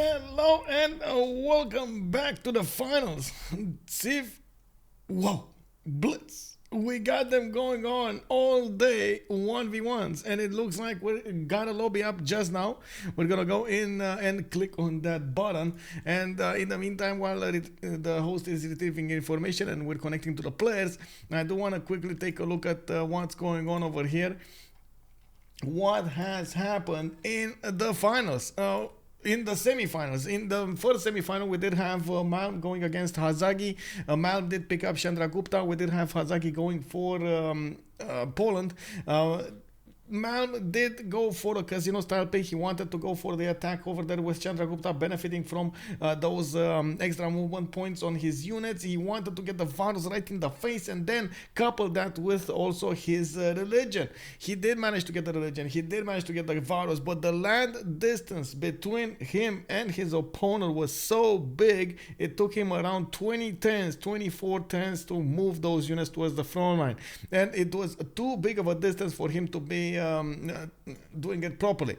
Hello and welcome back to the finals. Civ, whoa, Blitz. We got them going on all day 1v1s, and it looks like we got a lobby up just now. We're gonna go in and click on that button, and in the meantime, while the host is retrieving information and we're connecting to the players, I do want to quickly take a look at what's going on over here. What has happened in the finals? In the semifinals. In the first semifinal, we did have M1oel going against Hazaggi. M1oel did pick up Chandragupta. We did have Hazaggi going for Poland. M1oel did go for a casino style pick. He wanted to go for the attack over there with Chandragupta, benefiting from those extra movement points on his units. He wanted to get the Varus right in the face and then couple that with also his religion. He did manage to get the religion. He did manage to get the Varus, but the land distance between him and his opponent was so big, it took him around 20 turns, 24 turns to move those units towards the front line. And it was too big of a distance for him to be doing it properly.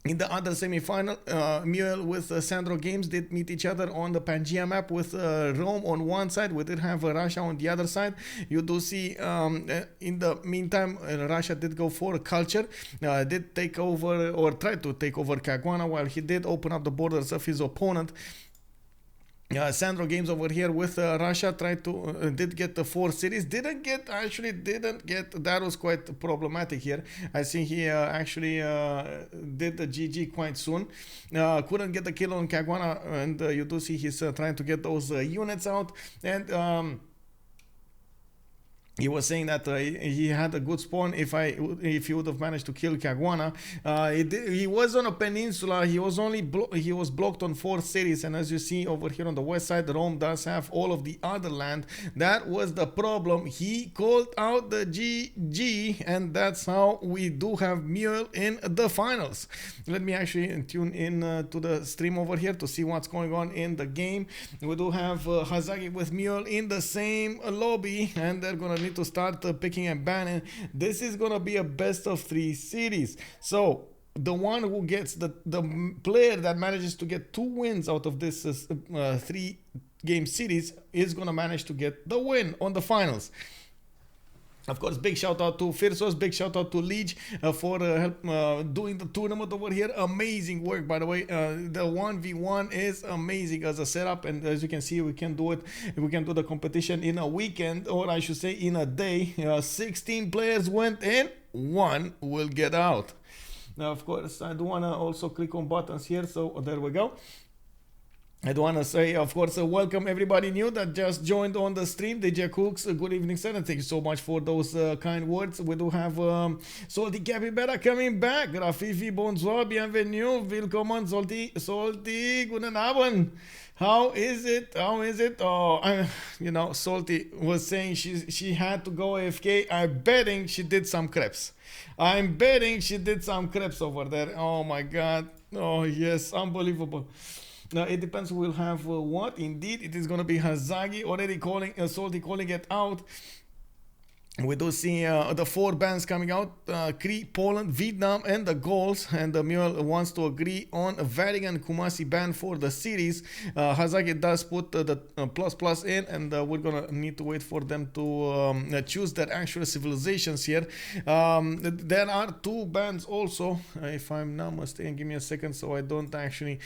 In the other semi-final, M1oel with Sandro Games did meet each other on the Pangea map with Rome on one side. We did have Russia on the other side. You do see in the meantime, Russia did go for culture, did take over or tried to take over Caguana, while he did open up the borders of his opponent. Sandro Games over here with Russia tried to did get the 4 cities, didn't get, that was quite problematic here. I think he actually did the GG quite soon, couldn't get the kill on Caguana, and you do see he's trying to get those units out, and he was saying that he had a good spawn if he would have managed to kill Caguana. He was on a peninsula. He was blocked on 4 cities, and as you see over here on the west side, Rome does have all of the other land. That was the problem. He called out the GG, and that's how we do have M1oel in the finals. Let me actually tune in to the stream over here to see what's going on in the game. We do have Hazaggi with M1oel in the same lobby, and they're gonna need to start picking and banning. This is gonna be a best of 3 series, so the one who gets the player that manages to get 2 wins out of this 3 game series is gonna manage to get the win on the finals. Of course, big shout out to Firsos, big shout out to Leech for help doing the tournament over here. Amazing work, by the way. The 1v1 is amazing as a setup, and as you can see, we can do it. We can do the competition in a weekend, or I should say in a day. 16 players went in, 1 will get out. Now, of course, I do want to also click on buttons here, so there we go. I do want to say, of course, welcome everybody new that just joined on the stream. DJ Cooks, good evening, sir, and thank you so much for those kind words. We do have Salty Capybara coming back. Rafifi, bonsoir, bienvenue, willkommen, Salty, guten Abend. How is it? Oh, you know, Salty was saying she had to go AFK. I'm betting she did some crepes. I'm betting she did some crepes over there. Oh my God. Oh yes, unbelievable. Now it depends who will have what. Indeed, it is going to be Hazaggi already calling, Salty calling it out. We do see the 4 bans coming out, Cree, Poland, Vietnam, and the goals. And M1oel wants to agree on a Vatican Kumasi ban for the series. Hazaggi does put the plus in, and we're gonna need to wait for them to choose their actual civilizations here. There are 2 bans also, if I'm not mistaken. Give me a second so I don't actually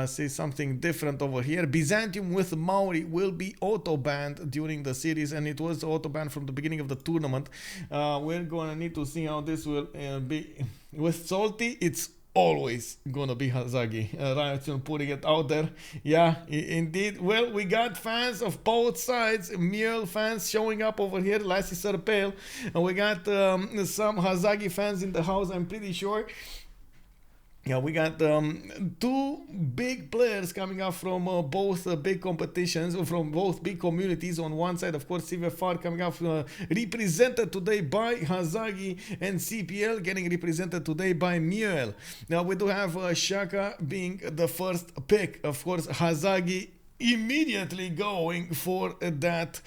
say something different over here. Byzantium with Maori will be auto banned during the series, and it was auto banned from the beginning of the tournament. We're gonna need to see how this will be. With Salty, it's always gonna be Hazaggi. Riot putting it out there. Yeah, indeed. Well, we got fans of both sides. M1oel fans showing up over here. Lassie Serpale. And we got some Hazaggi fans in the house, I'm pretty sure. Yeah, we got 2 big players coming up from both big competitions, from both big communities. On one side, of course, CVFR coming up represented today by Hazaggi, and CPL getting represented today by M1oel. Now, we do have Shaka being the first pick. Of course, Hazaggi immediately going for that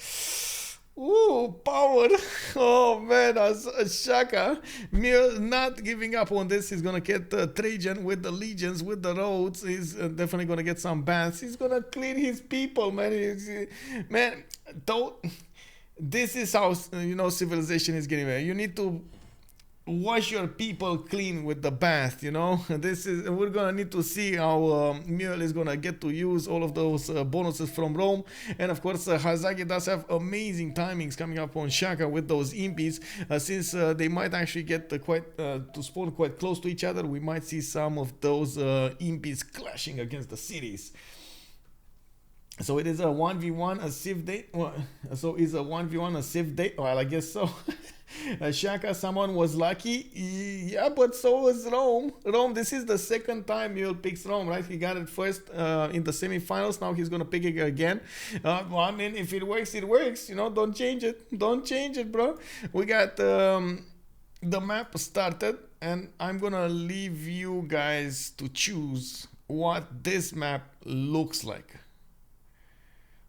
Ooh, power. Oh man, Shaka. M1oel not giving up on this. He's gonna get Trajan with the legions, with the roads. He's definitely gonna get some bans. He's gonna clean his people, man. Man, don't. This is how civilization is getting there. You need to wash your people clean with the bath. This is we're gonna need to see how M1oel is gonna get to use all of those bonuses from Rome. And of course Hazaggi does have amazing timings coming up on Shaka with those impies, since they might actually get to spawn quite close to each other. We might see some of those impies clashing against the cities. So it is a 1v1 a Civ date. So is a 1v1 a Civ date? Well, I guess so. Shaka, someone was lucky. Yeah, but so was Rome. This is the second time M1oel picks Rome, right? He got it first in the semifinals. Now he's going to pick it again. Well, I mean, if it works, it works. Don't change it. Don't change it, bro. We got the map started, and I'm going to leave you guys to choose what this map looks like.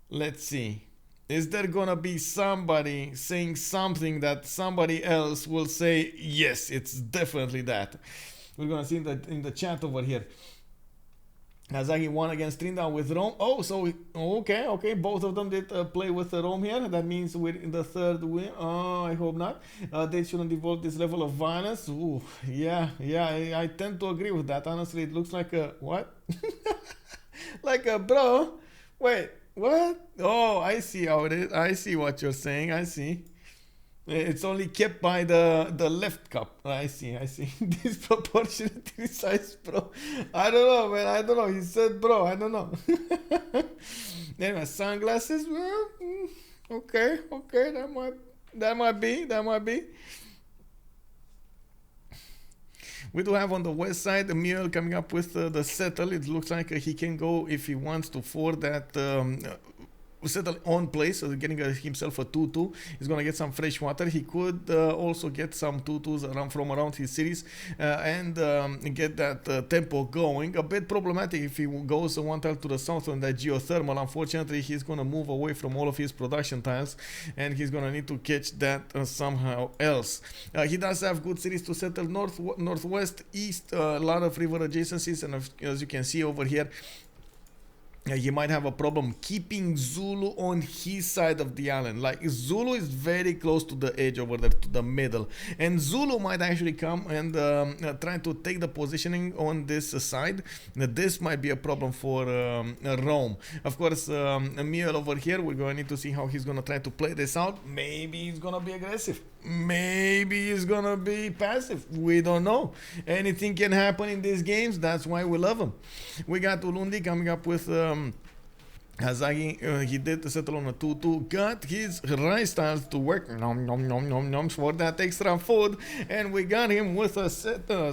Let's see. Is there gonna be somebody saying something that somebody else will say, yes, it's definitely that? We're gonna see in the chat over here. Hazaggi won against Trinda with Rome. Oh, so okay. Both of them did play with Rome here. That means we're in the third win. Oh, I hope not. They shouldn't devolve this level of violence. Ooh, yeah. I tend to agree with that. Honestly, it looks like a what? Like a bro. Wait. What? Oh, I see how it is. I see what you're saying. I see. It's only kept by the left cup. I see. Disproportionately sized, bro. I don't know, man. I don't know. He said, bro. I don't know. Anyway, sunglasses. Well, okay. That might be. We do have on the west side M1oel coming up with the settle. It looks like he can go, if he wants to, for that settle on place, so getting himself a 2-2. He's gonna get some fresh water. He could also get some 2-2s from around his cities and get that tempo going. A bit problematic if he goes one tile to the south on that geothermal. Unfortunately, he's gonna move away from all of his production tiles, and he's gonna need to catch that somehow else. He does have good cities to settle northwest, east, a lot of river adjacencies, and as you can see over here, he might have a problem keeping Zulu on his side of the island. Like, Zulu is very close to the edge over there, to the middle, and Zulu might actually come and try to take the positioning on this side. This might be a problem for Rome. Of course, M1oel over here, we're going to need to see how he's going to try to play this out. Maybe he's going to be aggressive. Maybe he's going to be passive. We don't know. Anything can happen in these games. That's why we love them. We got Ulundi coming up with Hazaggi. He did settle on a 2-2, got his rice tiles to work for that extra food, and we got him with a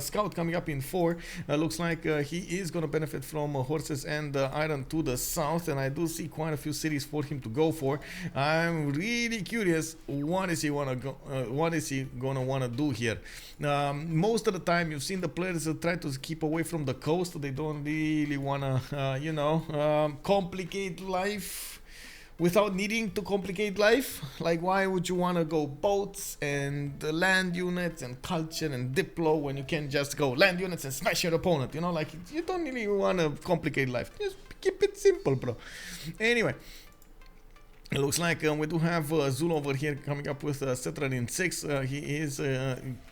scout coming up in 4. Looks like he is going to benefit from horses and iron to the south, and I do see quite a few cities for him to go for. I'm really curious, what is he gonna want to do here? Most of the time you've seen the players try to keep away from the coast. They don't really want to complicate life without needing to complicate life. Like, why would you want to go boats and land units and culture and diplo when you can just go land units and smash your opponent? Like, you don't really want to complicate life. Just keep it simple, bro. Anyway, it looks like we do have Zulu over here coming up with settler in 6. He is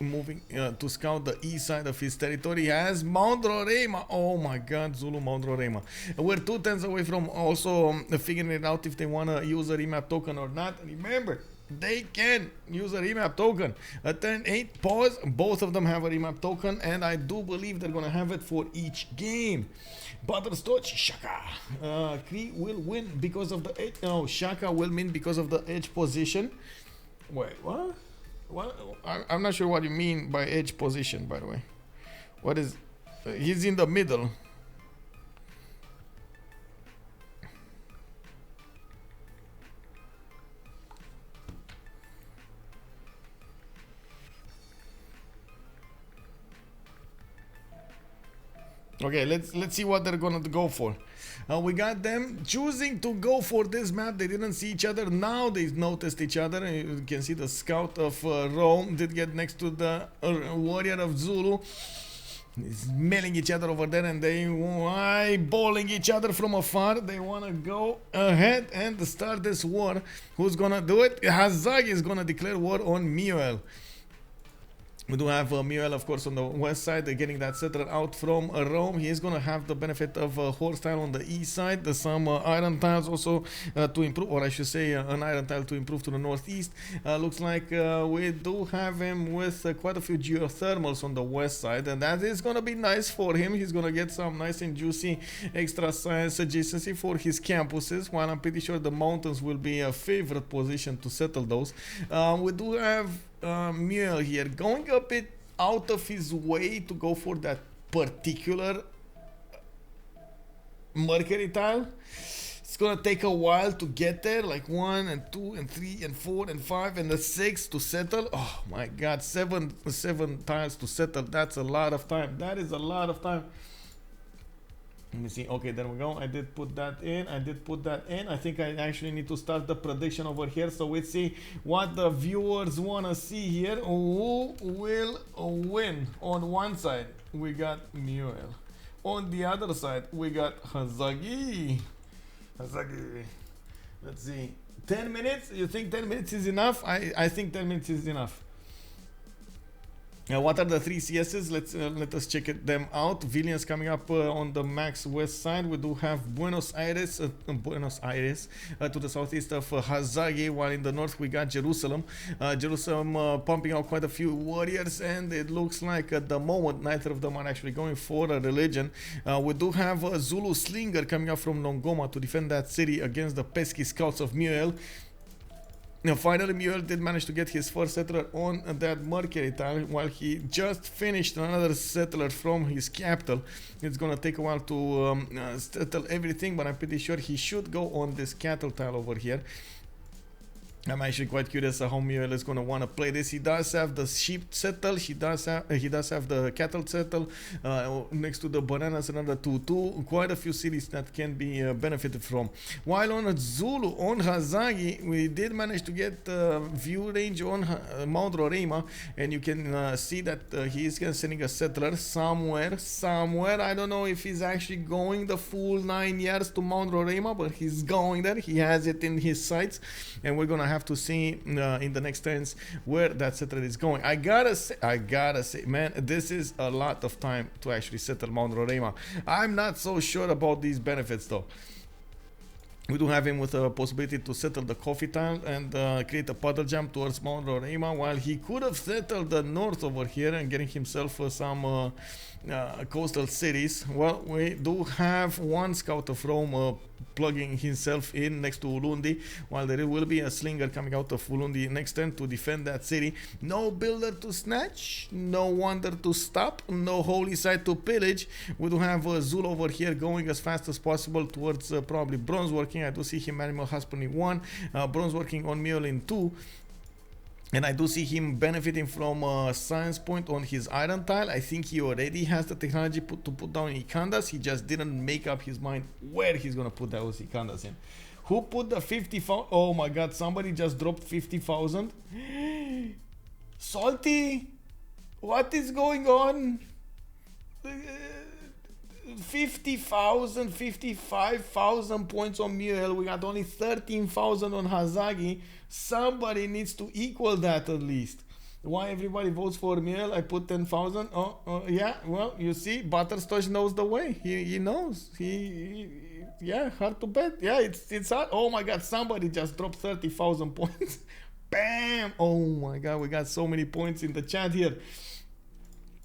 moving to scout the east side of his territory. He has Mount Roraima. Oh my god, Zulu Mount Roraima. We're 2 turns away from also figuring it out if they want to use a remap token or not. Remember, they can use a remap token. At turn 8, pause. Both of them have a remap token, and I do believe they're going to have it for each game. Butterscotch, Shaka. Kree will win because of the edge. No, Shaka will win because of the edge position. Wait, what? What? I'm not sure what you mean by edge position, by the way. What is... he's in the middle. Okay, let's see what they're gonna go for. We got them choosing to go for this map. They didn't see each other. Now they noticed each other. You can see the scout of Rome did get next to the warrior of Zulu. He's mailing each other over there, and they eyeballing each other from afar. They want to go ahead and start this war. Who's gonna do it? Hazaggi is gonna declare war on M1oel. We do have M1oel, of course, on the west side. They're getting that settler out from Rome. He is going to have the benefit of horse tile on the east side. There's some iron tiles also to improve, or I should say an iron tile to improve to the northeast. Looks like we do have him with quite a few geothermals on the west side, and that is going to be nice for him. He's going to get some nice and juicy extra science adjacency for his campuses, while I'm pretty sure the mountains will be a favorite position to settle those. We do have M1oel here going a bit out of his way to go for that particular mercury tile. It's gonna take a while to get there, like 1 and 2 and 3 and 4 and 5 and the 6 to settle. Oh my god, seven tiles to settle. That's a lot of time. That is a lot of time. Let me see. Okay, there we go. I did put that in. I think I actually need to start the prediction over here. So let's see what the viewers want to see here. Who will win? On one side, we got M1oel. On the other side, we got Hazaggi. Let's see. 10 minutes? You think 10 minutes is enough? I think 10 minutes is enough. What are the 3 CSs? Let us check them out. Villians coming up on the max west side. We do have Buenos Aires to the southeast of Hazaggi, while in the north we got Jerusalem. Jerusalem pumping out quite a few warriors, and it looks like at the moment neither of them are actually going for a religion. We do have a Zulu slinger coming up from Nongoma to defend that city against the pesky scouts of M1oel. Now, finally, M1oel did manage to get his first settler on that mercury tile, while he just finished another settler from his capital. It's gonna take a while to settle everything, but I'm pretty sure he should go on this cattle tile over here. I'm actually quite curious how M1oel is going to want to play this. He does have the sheep settle. He does have the cattle settle next to the bananas, another 2-2. Quite a few cities that can be benefited from. While on Zulu, on Hazaggi, we did manage to get view range on Mount Roraima, and you can see that he is sending a settler somewhere. I don't know if he's actually going the full 9 yards to Mount Roraima, but he's going there. He has it in his sights, and we're gonna have to see in the next turns where that settler is going. I gotta say, man, this is a lot of time to actually settle Mount Roraima. I'm not so sure about these benefits though. We do have him with a possibility to settle the coffee tile and create a puddle jump towards Mount Roraima, while he could have settled the north over here and getting himself some coastal cities. Well, we do have one scout of Rome plugging himself in next to Ulundi, while there will be a slinger coming out of Ulundi next turn to defend that city. No builder to snatch, no wonder to stop, no holy site to pillage. We do have Zul over here going as fast as possible towards probably bronze working. I do see him animal husbandry 1, bronze working on M1oel in 2. And I do see him benefiting from a science point on his iron tile. I think he already has the technology to put down Ikandas. He just didn't make up his mind where he's going to put those Ikandas in. Who put the 50,000? Oh my god, somebody just dropped 50,000. Salty, what is going on? 50,000, 55,000 points on M1oel. We got only 13,000 on Hazaggi. Somebody needs to equal that at least. Why everybody votes for M1oel? I put 10,000. Yeah, well, you see, Butterstosh knows the way. He knows. Yeah, hard to bet. Yeah, it's hard. Oh my god, somebody just dropped 30,000 points. Bam! Oh my god, we got so many points in the chat here.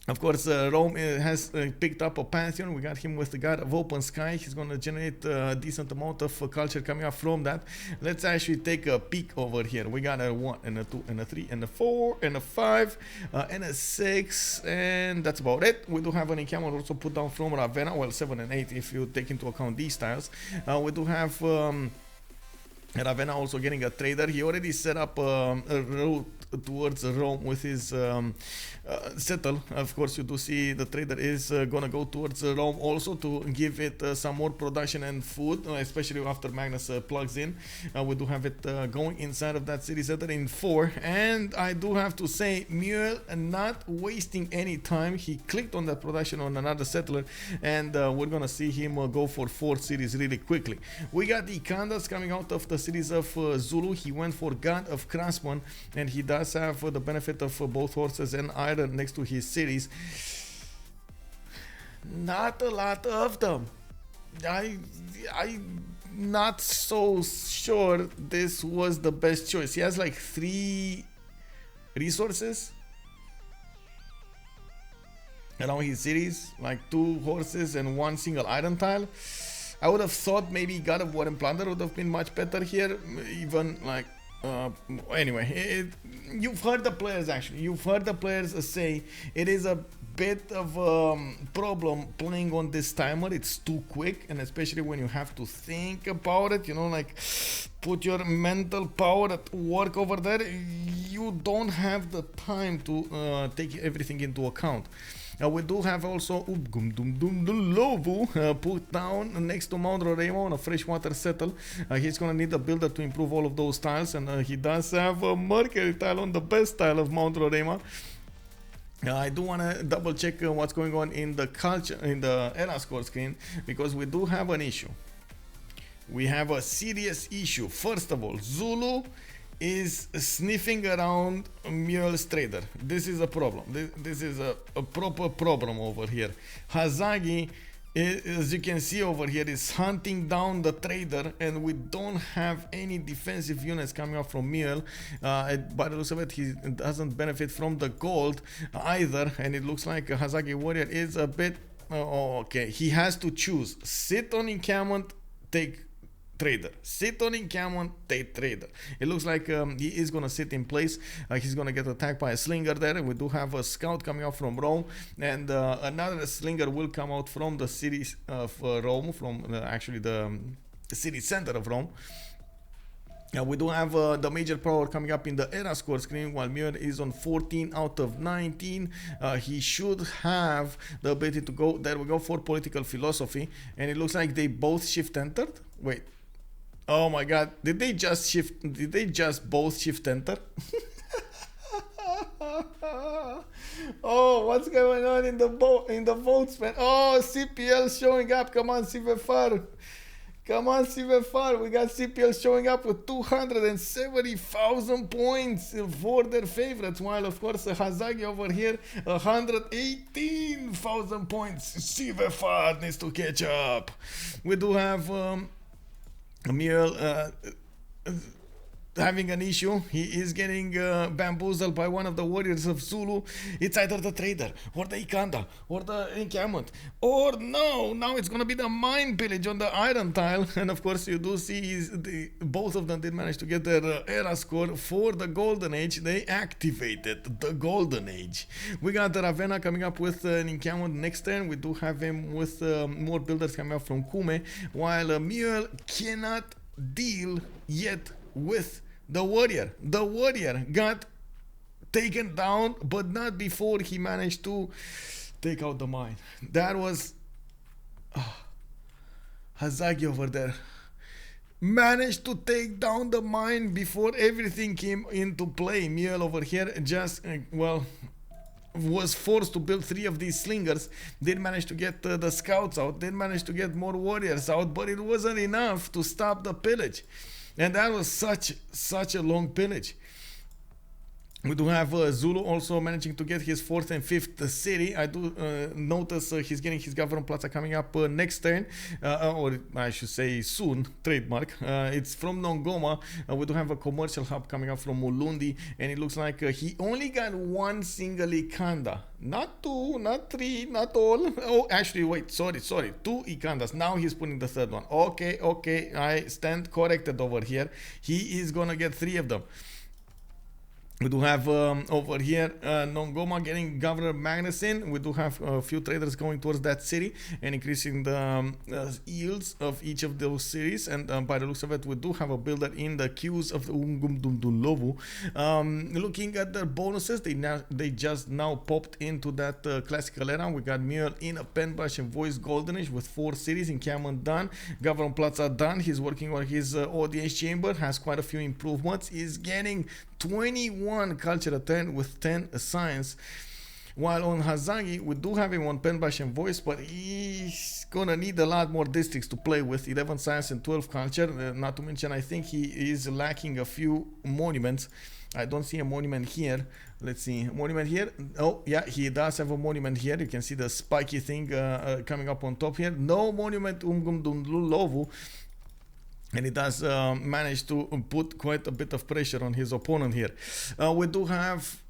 Of course, Rome has picked up a pantheon. We got him with the god of open sky. He's going to generate a decent amount of culture coming up from that. Let's actually take a peek over here. We got a 1 and a 2 and a 3 and a 4 and a 5 and a 6, and that's about it. We do have an encampment also put down from Ravenna. Well, 7 and 8 if you take into account these tiles. We do have Ravenna also getting a trader. He already set up a route towards Rome with his settle. Of course, you do see the trader is gonna go towards Rome also to give it some more production and food, especially after Magnus plugs in. We do have it going inside of that city settler in 4, and I do have to say, m1oel not wasting any time. He clicked on that production on another settler, and we're gonna see him go for 4 cities really quickly. We got the Kandas coming out of the cities of Zulu. He went for God of Craftsman, and he does have the benefit of both horses and iron next to his cities. Not a lot of them. I not so sure this was the best choice. He has like 3 resources around his cities, like 2 horses and 1 single iron tile. I would have thought maybe God of War and Plunder would have been much better here. Even like anyway, you've heard the players actually. You've heard the players say it is a bit of a problem playing on this timer. It's too quick, and especially when you have to think about it, you know, like put your mental power at work over there. You don't have the time to take everything into account. We do have also Lovu put down next to Mount Roraima on a freshwater settle. He's gonna need a builder to improve all of those tiles, and he does have a Mercury tile on the best tile of Mount Roraima. I do want to double check what's going on in the culture, in the era score screen, because we do have an issue. We have a serious issue. First of all, Zulu is sniffing around m1oel's trader. This is a problem. This is a proper problem over here. Hazaggi, as you can see over here, is hunting down the trader, and we don't have any defensive units coming up from m1oel. By the looks of it, he doesn't benefit from the gold either, and it looks like Hazaggi warrior is a bit okay. He has to choose: sit on encampment, take trader. Sit on encampment, take trader. It looks like he is gonna sit in place. He's gonna get attacked by a slinger there. We do have a scout coming out from Rome, and another slinger will come out from the city of Rome, from actually the city center of Rome. We do have the major power coming up in the era score screen, while m1oel is on 14 out of 19. He should have the ability to go. There we go for political philosophy, and it looks like they both shift entered. Wait. Oh my god, did they just both shift enter? Oh, what's going on in the votes, man? Oh, CPL showing up. Come on, CVFR. Come on, CVFR. We got CPL showing up with 270,000 points for their favorites, while of course Hazaggi over here 118,000 points. CVFR needs to catch up. We do have m1oel having an issue. He is getting bamboozled by one of the warriors of Zulu. It's either the trader or the Ikanda or the encampment, or no, now it's gonna be the mine pillage on the iron tile. And of course you do see both of them did manage to get their era score for the golden age. They activated the golden age. We got the Ravenna coming up with an encampment next turn. We do have him with more builders coming up from Kume, while m1oel cannot deal yet with the warrior. The warrior got taken down, but not before he managed to take out the mine. That was Hazaggi over there. Managed to take down the mine before everything came into play. m1oel over here just, well, was forced to build 3 of these slingers. Did manage to get the scouts out. Did manage to get more warriors out, but it wasn't enough to stop the pillage. And that was such a long pillage. We do have Zulu also managing to get his 4th and 5th city. I do notice he's getting his government plaza coming up next turn, or I should say soon, trademark. It's from Nongoma. We do have a commercial hub coming up from Mulundi, and it looks like he only got 1 single Ikanda. Not 2, not 3, not all. Oh, actually, wait, sorry, 2 Ikandas. Now he's putting the 3rd one. Okay, I stand corrected over here. He is gonna get 3 of them. We do have over here Nongoma getting Governor Magnuson. We do have a few traders going towards that city and increasing the yields of each of those cities. And by the looks of it, we do have a builder in the queues of the Ungumdumdulovu. Looking at their bonuses, they just now popped into that classical era. We got M1oel in a pen brush and voice goldenish with 4 cities in Cameron done. Governor Plaza done. He's working on his audience chamber, has quite a few improvements. He's getting 21 culture a turn with 10 science. While on Hazaggi, we do have him on pen brush and voice, but he's gonna need a lot more districts to play with. 11 science and 12 culture. Not to mention, I think he is lacking a few monuments. I don't see a monument here. Let's see, monument here. Oh yeah, he does have a monument here. You can see the spiky thing coming up on top here. No monument Ungumdumdulovu. And he does manage to put quite a bit of pressure on his opponent here. We do have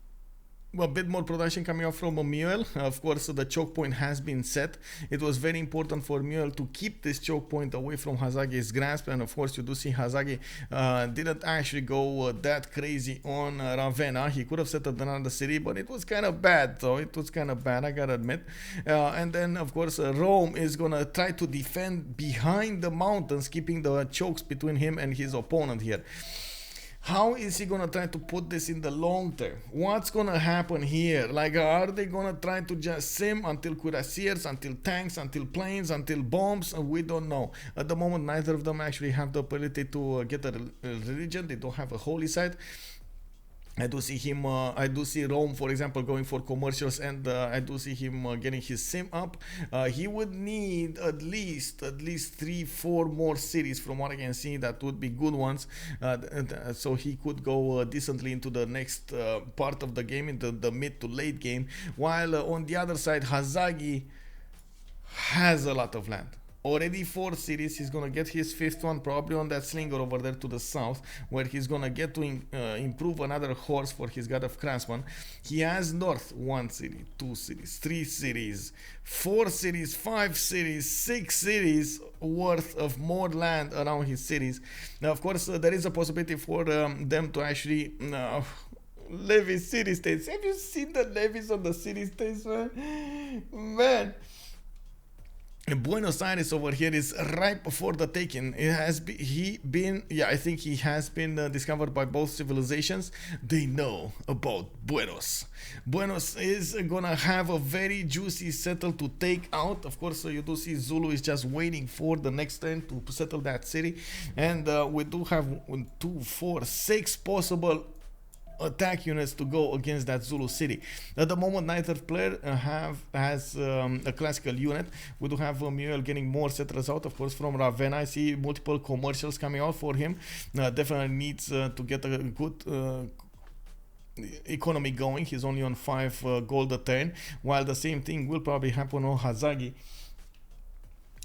a bit more production coming out from M1oel. Of course, the choke point has been set. It was very important for M1oel to keep this choke point away from Hazaggi's grasp. And of course, you do see Hazaggi didn't actually go that crazy on Ravenna. He could have settled another city, but it was kind of bad. So it was kind of bad, I gotta admit. And then, of course, Rome is gonna try to defend behind the mountains, keeping the chokes between him and his opponent here. How is he gonna try to put this in the long term? What's gonna happen here? Like, are they gonna try to just sim until cuirassiers, until tanks, until planes, until bombs? We don't know. At the moment, neither of them actually have the ability to get a religion. They don't have a holy site. I do see him, I do see Rome, for example, going for commercials, and I do see him getting his sim up. He would need at least 3-4 more cities from what I can see that would be good ones. So he could go decently into the next part of the game, into the mid to late game. While on the other side, Hazaggi has a lot of land. Already 4 cities. He's gonna get his 5th one probably on that slinger over there to the south, where he's gonna get to improve another horse for his God of Craftsman. He has north 1 city, 2 cities, 3 cities, 4 cities, 5 cities, 6 cities worth of more land around his cities. Now, of course, there is a possibility for them to actually levy city states. Have you seen the levies on the city states, man? Man. Buenos Aires over here is ripe for the taking. It has been, I think he has been discovered by both civilizations. They know about Buenos. Buenos is gonna have a very juicy settle to take out. Of course, you do see Zulu is just waiting for the next turn to settle that city. And we do have 2, 4, 6 possible attack units to go against that Zulu city. At the moment, neither player has a classical unit. We do have M1oel getting more settlers out, of course, from Ravenna. I see multiple commercials coming out for him. Definitely needs to get a good economy going. He's only on 5 gold a turn, while the same thing will probably happen on Hazaggi.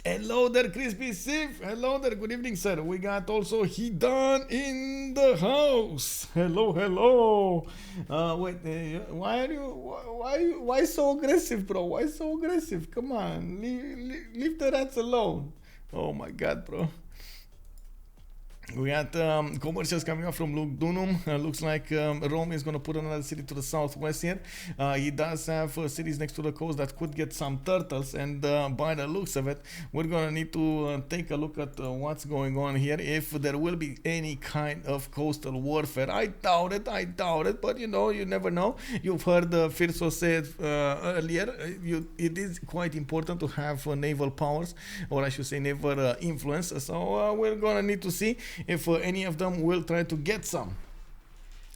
Hello there, Crispy Sif. Hello there. Good evening, sir. We got also Hidan in the house. Hello. Why so aggressive, bro? Why so aggressive? Come on, leave the rats alone. Oh my God, bro. We got commercials coming up from Luke Dunham. Looks like Rome is going to put another city to the southwest here. He does have cities next to the coast that could get some turtles, and by the looks of it, we're going to need to take a look at what's going on here. If there will be any kind of coastal warfare. I doubt it, but you know, you never know. You've heard Firso say it earlier. It is quite important to have naval powers, or I should say naval influence. So we're going to need to see if any of them will try to get some.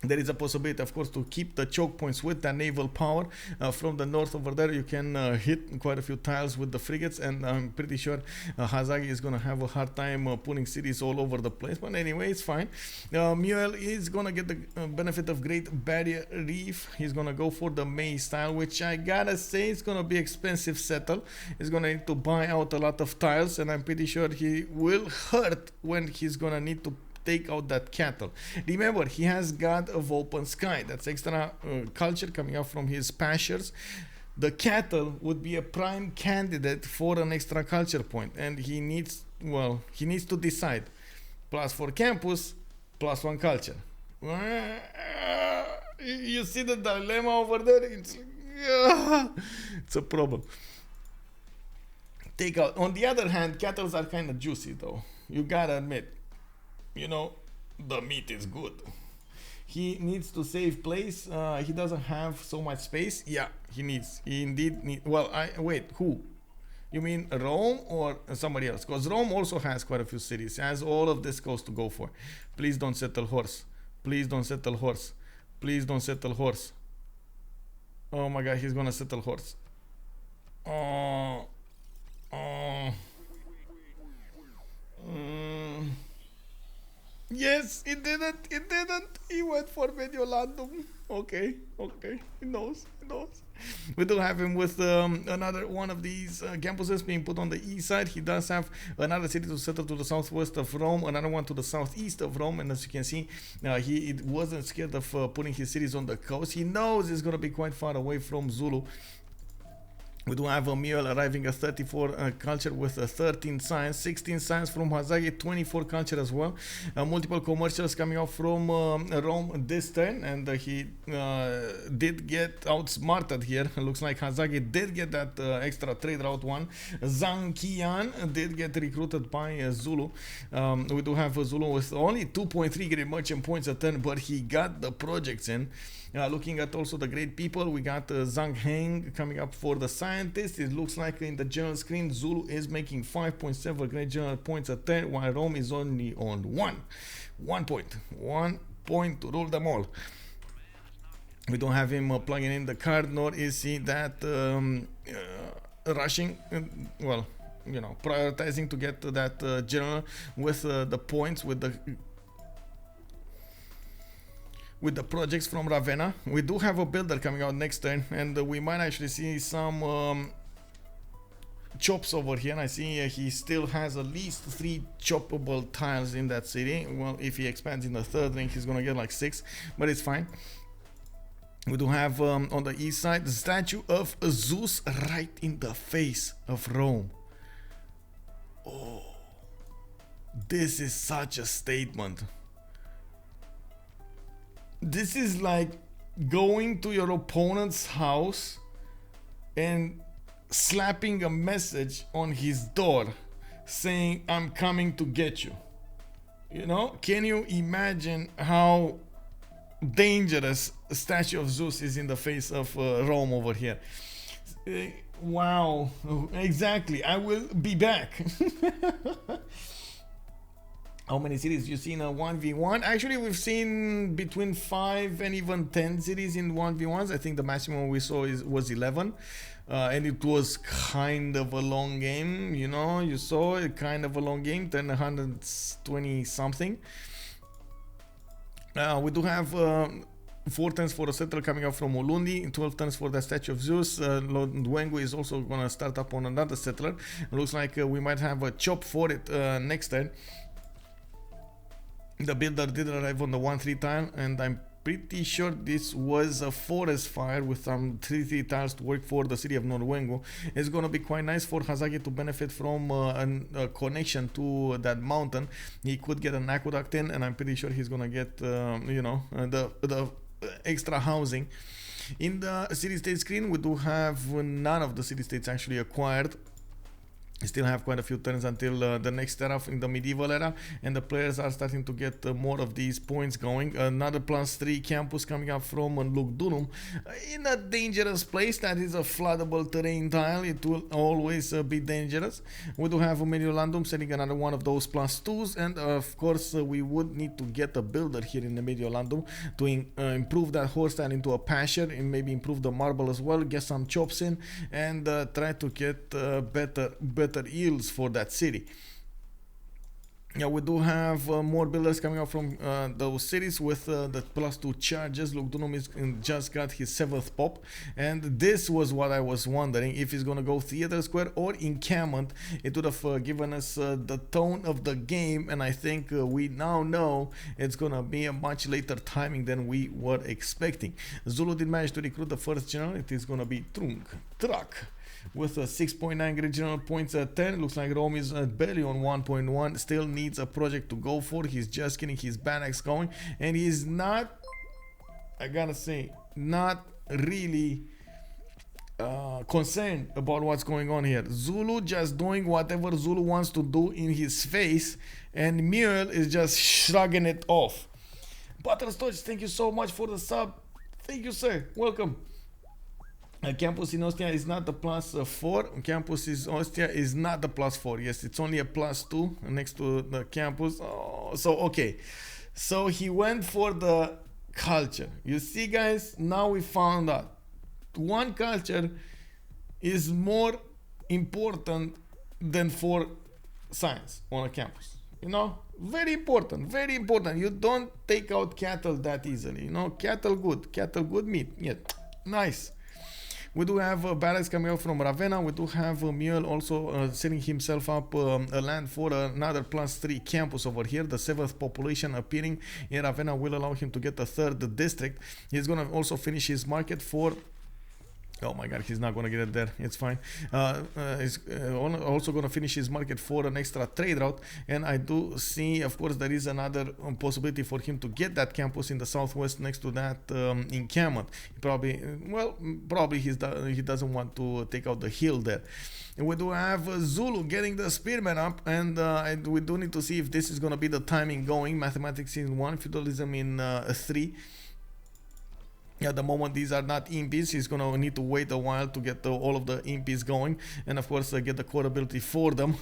There is a possibility, of course, to keep the choke points with that naval power. From the north over there, you can hit quite a few tiles with the frigates, and I'm pretty sure Hazaggi is going to have a hard time putting cities all over the place. But anyway, it's fine. M1oel is going to get the benefit of Great Barrier Reef. He's going to go for the May style, which I gotta say is going to be expensive settle. He's going to need to buy out a lot of tiles, and I'm pretty sure he will hurt when he's going to need to take out that cattle. Remember, he has God of Open Sky. That's extra culture coming out from his pastures. The cattle would be a prime candidate for an extra culture point, and he needs to decide. +4 campus, +1 culture. You see the dilemma over there? It's a problem. Take out. On the other hand, cattle are kind of juicy though. You gotta admit, you know, the meat is good. He needs to save place. He doesn't have so much space. Yeah, he needs. He indeed need. Well, wait. Who? You mean Rome or somebody else? Because Rome also has quite a few cities. Has all of this coast to go for. Please don't settle horse. Please don't settle horse. Please don't settle horse. Oh my God, he's gonna settle horse. Oh. Oh. Yes, it didn't. It didn't. He went for Mediolandum. Okay, okay. He knows. He knows. We do have him with another one of these campuses being put on the east side. He does have another city to settle to the southwest of Rome, another one to the southeast of Rome. And as you can see, he wasn't scared of putting his cities on the coast. He knows it's going to be quite far away from Zulu. We do have M1oel arriving at 34 culture with 13 science, 16 science from Hazaggi, 24 culture as well. Multiple commercials coming off from Rome this turn, and he did get outsmarted here. Looks like Hazaggi did get that extra trade route one. Zankian did get recruited by Zulu. We do have Zulu with only 2.3 great merchant points a turn, but he got the projects in. Looking at also the great people, we got Zhang Heng coming up for the scientist. It looks like in the general screen, Zulu is making 5.7 great general points a turn, while Rome is only on 1 point. 1 point to rule them all. We don't have him plugging in the card, nor is he that rushing. Well, you know, prioritizing to get to that general with the points with the projects from Ravenna. We do have a builder coming out next turn, and we might actually see some chops over here. And I see he still has at least 3 choppable tiles in that city. Well, if he expands in the third ring, he's gonna get like 6, but it's fine. We do have on the east side the statue of Zeus right in the face of Rome. Oh, this is such a statement. This is like going to your opponent's house and slapping a message on his door saying, "I'm coming to get you." You know, can you imagine how dangerous a statue of Zeus is in the face of Rome over here? Wow, exactly. I will be back. How many cities you see in a 1v1? Actually, we've seen between 5 and even 10 cities in 1v1s. I think the maximum we saw was 11. And it was kind of a long game, you know. You saw it, kind of a long game, 120 something. We do have 4 turns for a settler coming up from Ulundi, 12 turns for the statue of Zeus. Lord Ndwengu is also going to start up on another settler. It looks like we might have a chop for it next turn. The builder did arrive on the 1-3 tile, and I'm pretty sure this was a forest fire with some 3-3 tiles to work for the city of Norwengo. It's gonna be quite nice for Hazaggi to benefit from a connection to that mountain. He could get an aqueduct in, and I'm pretty sure he's gonna get you know, the extra housing. In the city-state screen, we do have none of the city-states actually acquired. Still have quite a few turns until the next era in the medieval era, and the players are starting to get more of these points going. Another +3 campus coming up from Lugdunum in a dangerous place. That is a floodable terrain tile. It will always be dangerous. We do have Mediolandum setting another one of those +2s, and of course we would need to get a builder here in the Mediolandum to improve that horse tile into a pasture, and maybe improve the marble as well, get some chops in, and try to get better yields for that city. Yeah, we do have more builders coming out from those cities with the +2 charges. Lugdunum just got his 7th pop, and this was what I was wondering, if he's gonna go theater square or encampment. It would have given us the tone of the game, and I think we now know it's gonna be a much later timing than we were expecting. Zulu did manage to recruit the first general. It is gonna be Truck with a 6.9 great general points at 10. Looks like Rome is barely on 1.1. Still needs a project to go for. He's just getting his barracks going, and he's not I gotta say, not really concerned about what's going on here. Zulu just doing whatever Zulu wants to do in his face, and M1oel is just shrugging it off. Butterscotch, thank you so much for the sub. Thank you, sir. Welcome. Campus in Austria is not the +4. Campus in Austria is not the +4. Yes, it's only a +2 next to the campus. Oh, so okay. So he went for the culture. You see, guys, now we found out one culture is more important than 4 science on a campus. You know, very important, very important. You don't take out cattle that easily. You know, cattle good meat. Yeah, nice. We do have barracks coming out from Ravenna. We do have M1oel also setting himself up a land for another +3 campus over here. The 7th population appearing in Ravenna will allow him to get a 3rd district. He's going to also finish his market for... Oh my god, he's not going to get it there. It's fine. He's also going to finish his market for an extra trade route. And I do see, of course, there is another possibility for him to get that campus in the southwest next to that encampment. Probably he doesn't want to take out the hill there. And we do have Zulu getting the spearman up, and we do need to see if this is going to be the timing going. Mathematics in 1, feudalism in 3. At the moment, these are not impies. He's going to need to wait a while to get all of the impies going, and of course get the core ability for them.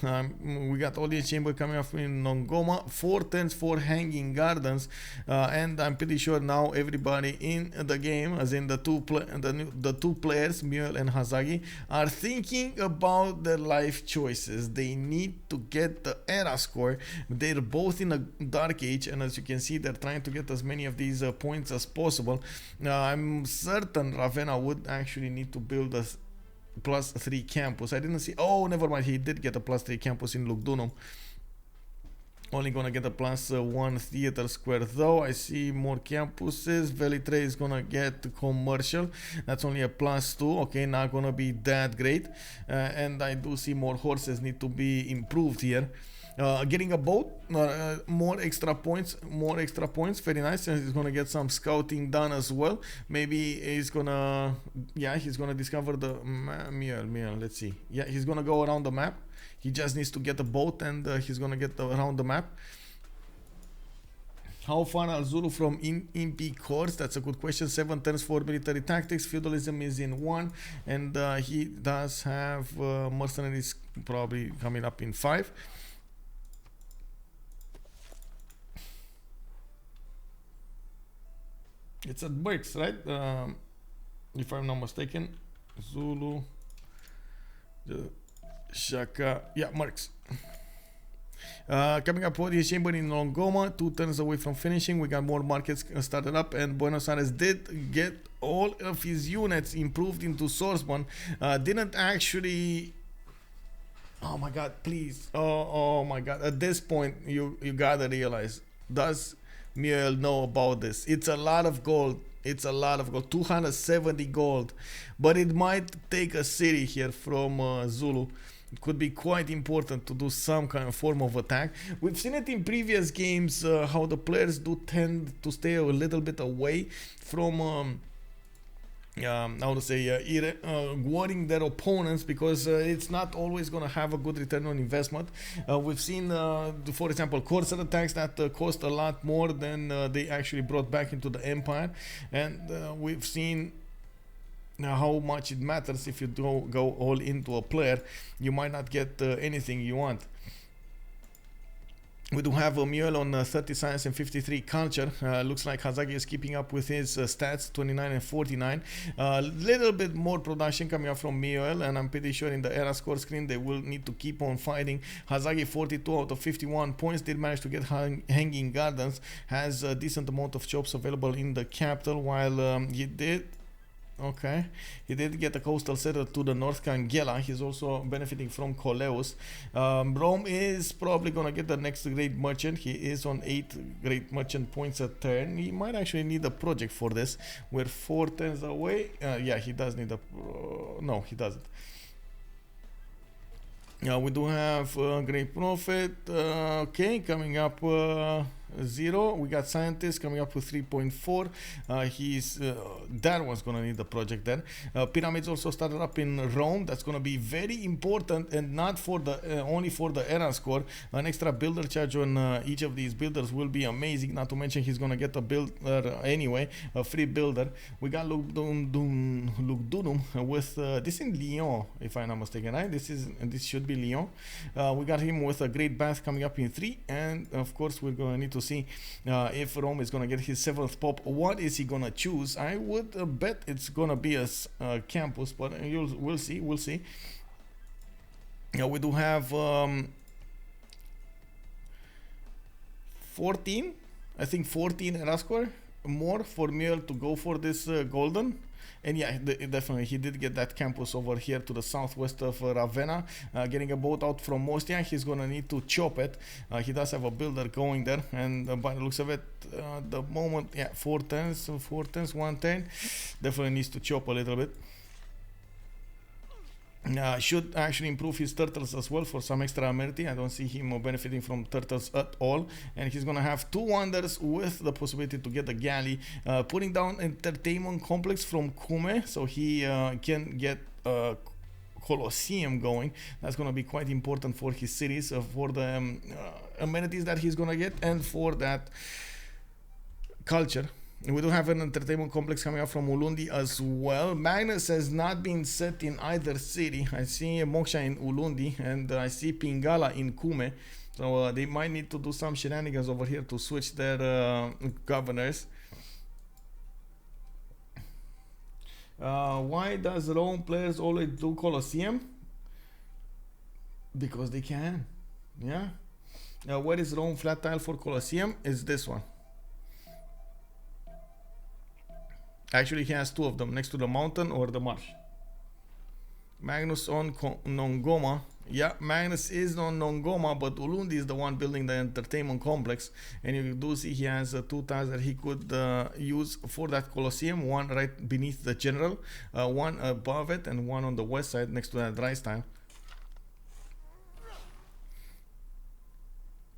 We got audience chamber coming up in Nongoma, 4 turns for hanging gardens, and I'm pretty sure now everybody in the game, as in the two players, M1oel and Hazaggi, are thinking about their life choices. They need to get the era score. They're both in a dark age, and as you can see, they're trying to get as many of these points as possible. I'm certain Ravenna would actually need to build a +3 campus. I didn't see... Oh, never mind. He did get a +3 campus in Lugdunum. Only gonna get a +1 theater square though. I see more campuses. Velitre is gonna get commercial. That's only a +2. Okay, not gonna be that great. And I do see more horses need to be improved here. Getting a boat, more extra points, very nice. And he's gonna get some scouting done as well. Maybe he's gonna discover the M1oel. Let's see. Yeah, he's gonna go around the map. He just needs to get a boat, and he's gonna get around the map. How far are Zulu from Impi cores? That's a good question. 7 turns for military tactics. Feudalism is in 1, and he does have mercenaries probably coming up in 5. It's at Blitz, right? If I'm not mistaken. Zulu. Shaka. Yeah, Marks. Coming up, audience chamber in Longoma, 2 turns away from finishing. We got more markets started up, and Buenos Aires did get all of his units improved into swordsman. Didn't actually... Oh my god, please. Oh my god. At this point, you gotta realize, does M1oel know about this? It's a lot of gold. 270 gold. But it might take a city here from Zulu. It could be quite important to do some kind of form of attack. We've seen it in previous games, how the players do tend to stay a little bit away from warring their opponents, because it's not always going to have a good return on investment. We've seen, for example, corsair attacks that cost a lot more than they actually brought back into the empire, and we've seen how much it matters. If you don't go all into a player, you might not get anything you want. We do have M1oel on 30 science and 53 culture. Looks like Hazaggi is keeping up with his stats, 29 and 49. Little bit more production coming up from M1oel, and I'm pretty sure in the era score screen they will need to keep on fighting. Hazaggi, 42 out of 51 points, did manage to get hanging gardens, has a decent amount of jobs available in the capital, while he did get a coastal settler to the north, Kangela. He's also benefiting from Coleus. Rome is probably gonna get the next great merchant. He is on 8 great merchant points a turn. He might actually need a project for this. We're 4 turns away. Yeah, he does need a... no, he doesn't. We do have Great Prophet. Okay, coming up 3.0. We got scientists coming up with 3.4. That one's gonna need the project then. Pyramids also started up in Rome. That's gonna be very important, and not for the only for the era score. An extra builder charge on each of these builders will be amazing. Not to mention he's gonna get a builder anyway, a free builder. We got Luke Dunum with this in Lyon, if I'm not mistaken, right? This should be Lyon. We got him with a great bath coming up in 3, and of course we're gonna need to see if Rome is gonna get his 7th pop. What is he gonna choose? I would bet it's gonna be a campus, but we'll see. We do have 14, I think 14 era score more for M1oel to go for this golden. And yeah, definitely he did get that campus over here to the southwest of Ravenna. Getting a boat out from Mostia, he's gonna need to chop it. He does have a builder going there, and by the looks of it, the moment, yeah, 4 turns, 110, definitely needs to chop a little bit. Should actually improve his turtles as well for some extra amenity. I don't see him benefiting from turtles at all, and he's gonna have 2 wonders with the possibility to get the galley, putting down entertainment complex from Cume, so he can get Colosseum going. That's gonna be quite important for his cities, for the amenities that he's gonna get, and for that culture. We do have an entertainment complex coming up from Ulundi as well. Magnus has not been set in either city. I see Moksha in Ulundi, and I see Pingala in Cume. So they might need to do some shenanigans over here to switch their governors. Why does Rome players always do Colosseum? Because they can. Yeah. Where is Rome flat tile for Colosseum? Is this one. Actually, he has 2 of them next to the mountain or the marsh. Magnus on Nongoma. Yeah, Magnus is on Nongoma, but Ulundi is the one building the entertainment complex. And you do see he has 2 tiles that he could use for that Colosseum. One right beneath the general, one above it, and one on the west side next to that rice tile.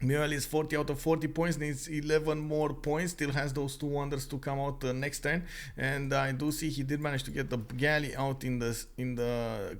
M1oel is 40 out of 40 points, needs 11 more points, still has those 2 wonders to come out next turn. And I do see he did manage to get the galley out in the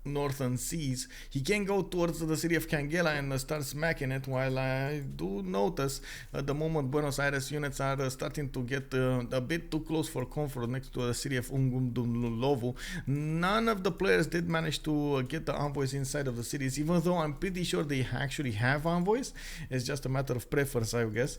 northern seas. He can go towards the city of Cangela and start smacking it, while I do notice at the moment Buenos Aires units are starting to get a bit too close for comfort next to the city of Ungumdulovu. None of the players did manage to get the envoys inside of the cities, even though I'm pretty sure they actually have envoys. It's just a matter of preference, I guess.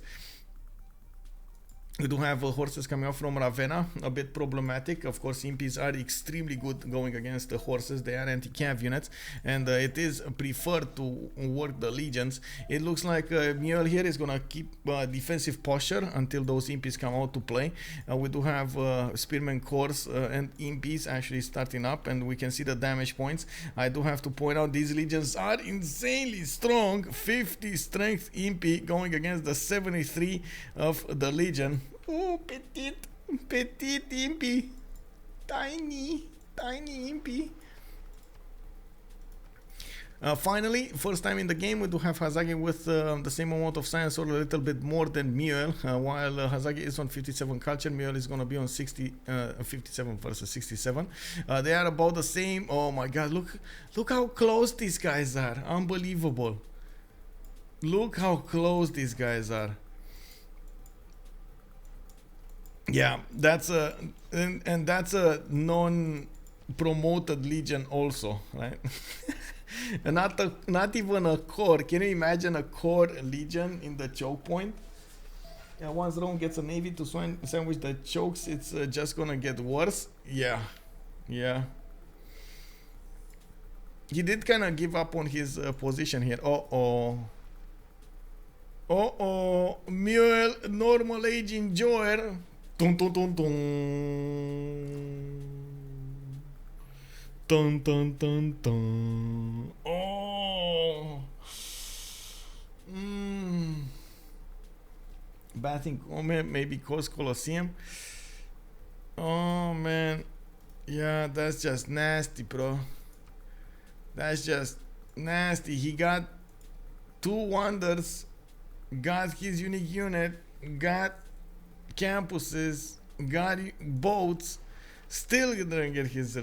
We do have horses coming up from Ravenna, a bit problematic. Of course, impies are extremely good going against the horses. They are anti-cav units, and it is preferred to work the legions. It looks like M1oel here is gonna keep defensive posture until those impies come out to play. We do have spearmen corps and impies actually starting up, and we can see the damage points. I do have to point out these legions are insanely strong. 50 strength impy going against the 73 of the legion. Oh, petite impy. Tiny impy. Finally, first time in the game, we do have Hazaggi with the same amount of science, or a little bit more than M1oel. While Hazaggi is on 57 culture, M1oel is going to be on 57 versus 67. They are about the same. Oh my god, look how close these guys are. Unbelievable. Look how close these guys are. Yeah, that's a and that's a non-promoted legion also, right? And not even a core. Can you imagine a core legion in the choke point? Yeah, once Rome gets a navy to sandwich the chokes, it's just gonna get worse. Yeah. He did kind of give up on his position here. M1oel normal age enjoyer. Dun dun dun dun. Dun dun dun dun. Oh. Bathing Come, maybe cause Colosseum. Oh man. Yeah, that's just nasty, bro. That's just nasty. He got 2 wonders got his unique unit, got campuses, got boats, still didn't get his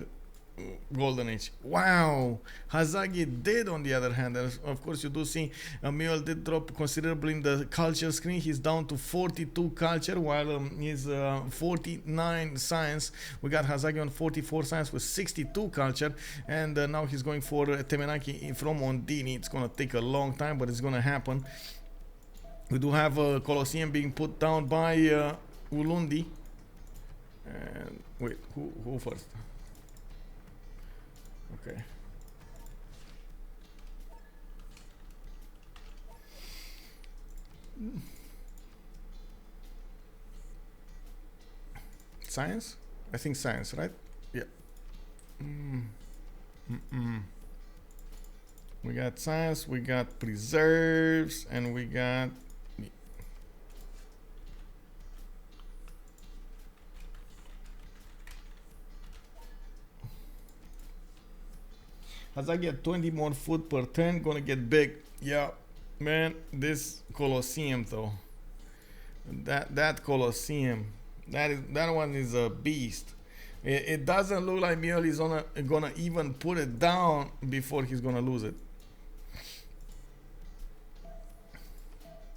golden age. Wow. Hazaggi did, on the other hand. And of course, you do see M1oel did drop considerably in the culture screen. He's down to 42 culture, while he's 49 science. We got Hazaggi on 44 science with 62 culture, and now he's going for Temenaki from Ondini. It's gonna take a long time, but it's gonna happen. We do have a Colosseum being put down by Ulundi. And wait, who first? Okay. Science? I think science, right? Yeah. We got science, we got preserves, and we got Hazaggi at 20 more foot per turn, gonna get big. Yeah, man, this Colosseum though. That Colosseum, that one is a beast. It doesn't look like M1oel is gonna even put it down before he's gonna lose it.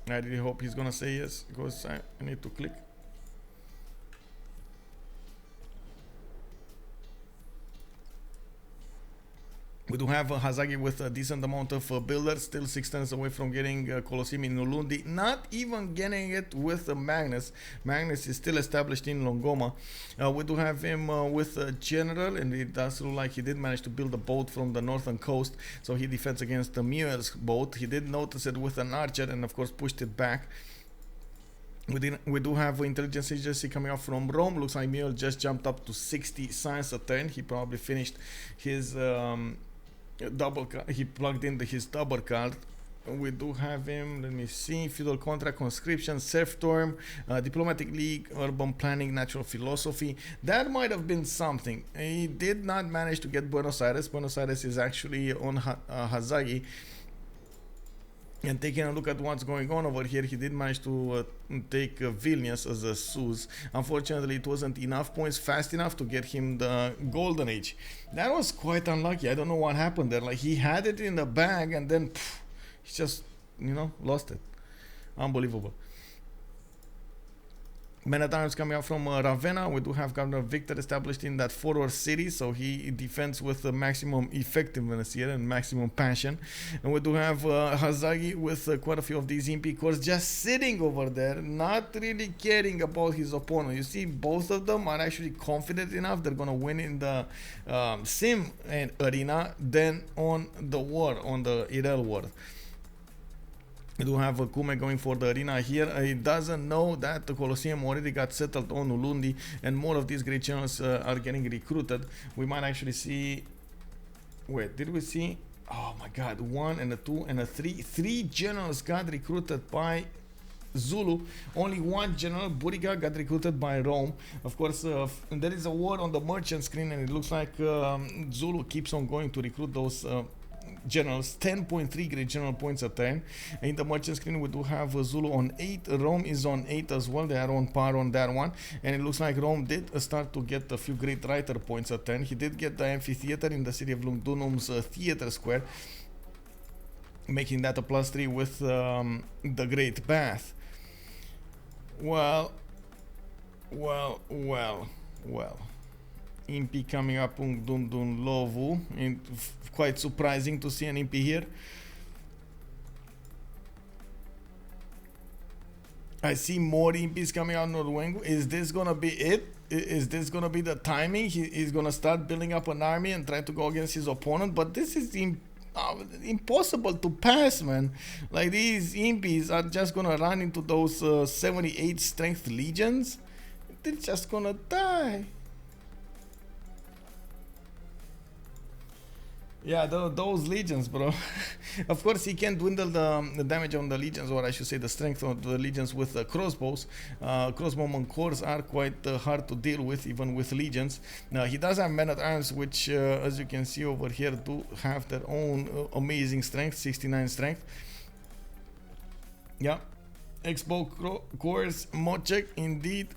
I really hope he's gonna say yes, because I need to click. We do have Hazaggi with a decent amount of builders, still 6 turns away from getting Colosseum in Ulundi, not even getting it with Magnus. Magnus is still established in Longoma. We do have him with a general, and it does look like he did manage to build a boat from the northern coast, so he defends against the M1oel's boat. He did notice it with an archer and of course pushed it back. We do have intelligence agency coming out from Rome. Looks like M1oel just jumped up to 60 science a turn. He probably finished his double card. He plugged in his double card. We do have him, let me see, feudal contract, conscription, serfdom, diplomatic league, urban planning, natural philosophy. That might have been something. He did not manage to get Buenos Aires. Buenos Aires is actually on Hazaggi. And taking a look at what's going on over here, he did manage to take Vilnius as a Suz. Unfortunately, it wasn't enough points fast enough to get him the golden age. That was quite unlucky. I don't know what happened there. Like, he had it in the bag and then he just, lost it. Unbelievable. Men-at-Arms coming out from Ravenna. We do have Governor Victor established in that forward city, so he defends with the maximum effectiveness here and maximum passion. And we do have Hazaggi with quite a few of these impy cores just sitting over there, not really caring about his opponent. You see, both of them are actually confident enough they're gonna win in the sim arena than on the war, on the IRL war. We do have Kume going for the arena here. He doesn't know that the Colosseum already got settled on Ulundi, and more of these great generals are getting recruited. We might actually see... Wait, did we see... Oh my god, 1 and a 2 and a 3. 3 generals got recruited by Zulu. Only 1 general, Buriga, got recruited by Rome. Of course, there is a war on the merchant screen, and it looks like Zulu keeps on going to recruit those generals. 10.3 great general points a turn. In the merchant screen, we do have Zulu on 8. Rome is on 8 as well. They are on par on that one, and it looks like Rome did start to get a few great writer points a turn. He did get the amphitheater in the city of Lugdunum's theater square, making that a +3 with the great bath. Well. Impi coming up on Dundun Lovu, and quite surprising to see an Impi here. I see more Impis coming out Norwengu. Is this gonna be it? Is this gonna be the timing? He's gonna start building up an army and try to go against his opponent, but this is impossible to pass, man. Like, these Impis are just gonna run into those 78 strength legions. They're just gonna die. Yeah, those legions, bro. Of course, he can dwindle the damage on the legions, or I should say the strength of the legions, with crossbows. Crossbowman cores are quite hard to deal with, even with legions. Now, he does have men-at-arms, which, as you can see over here, do have their own amazing strength, 69 strength. Yeah. Expo course mod check indeed.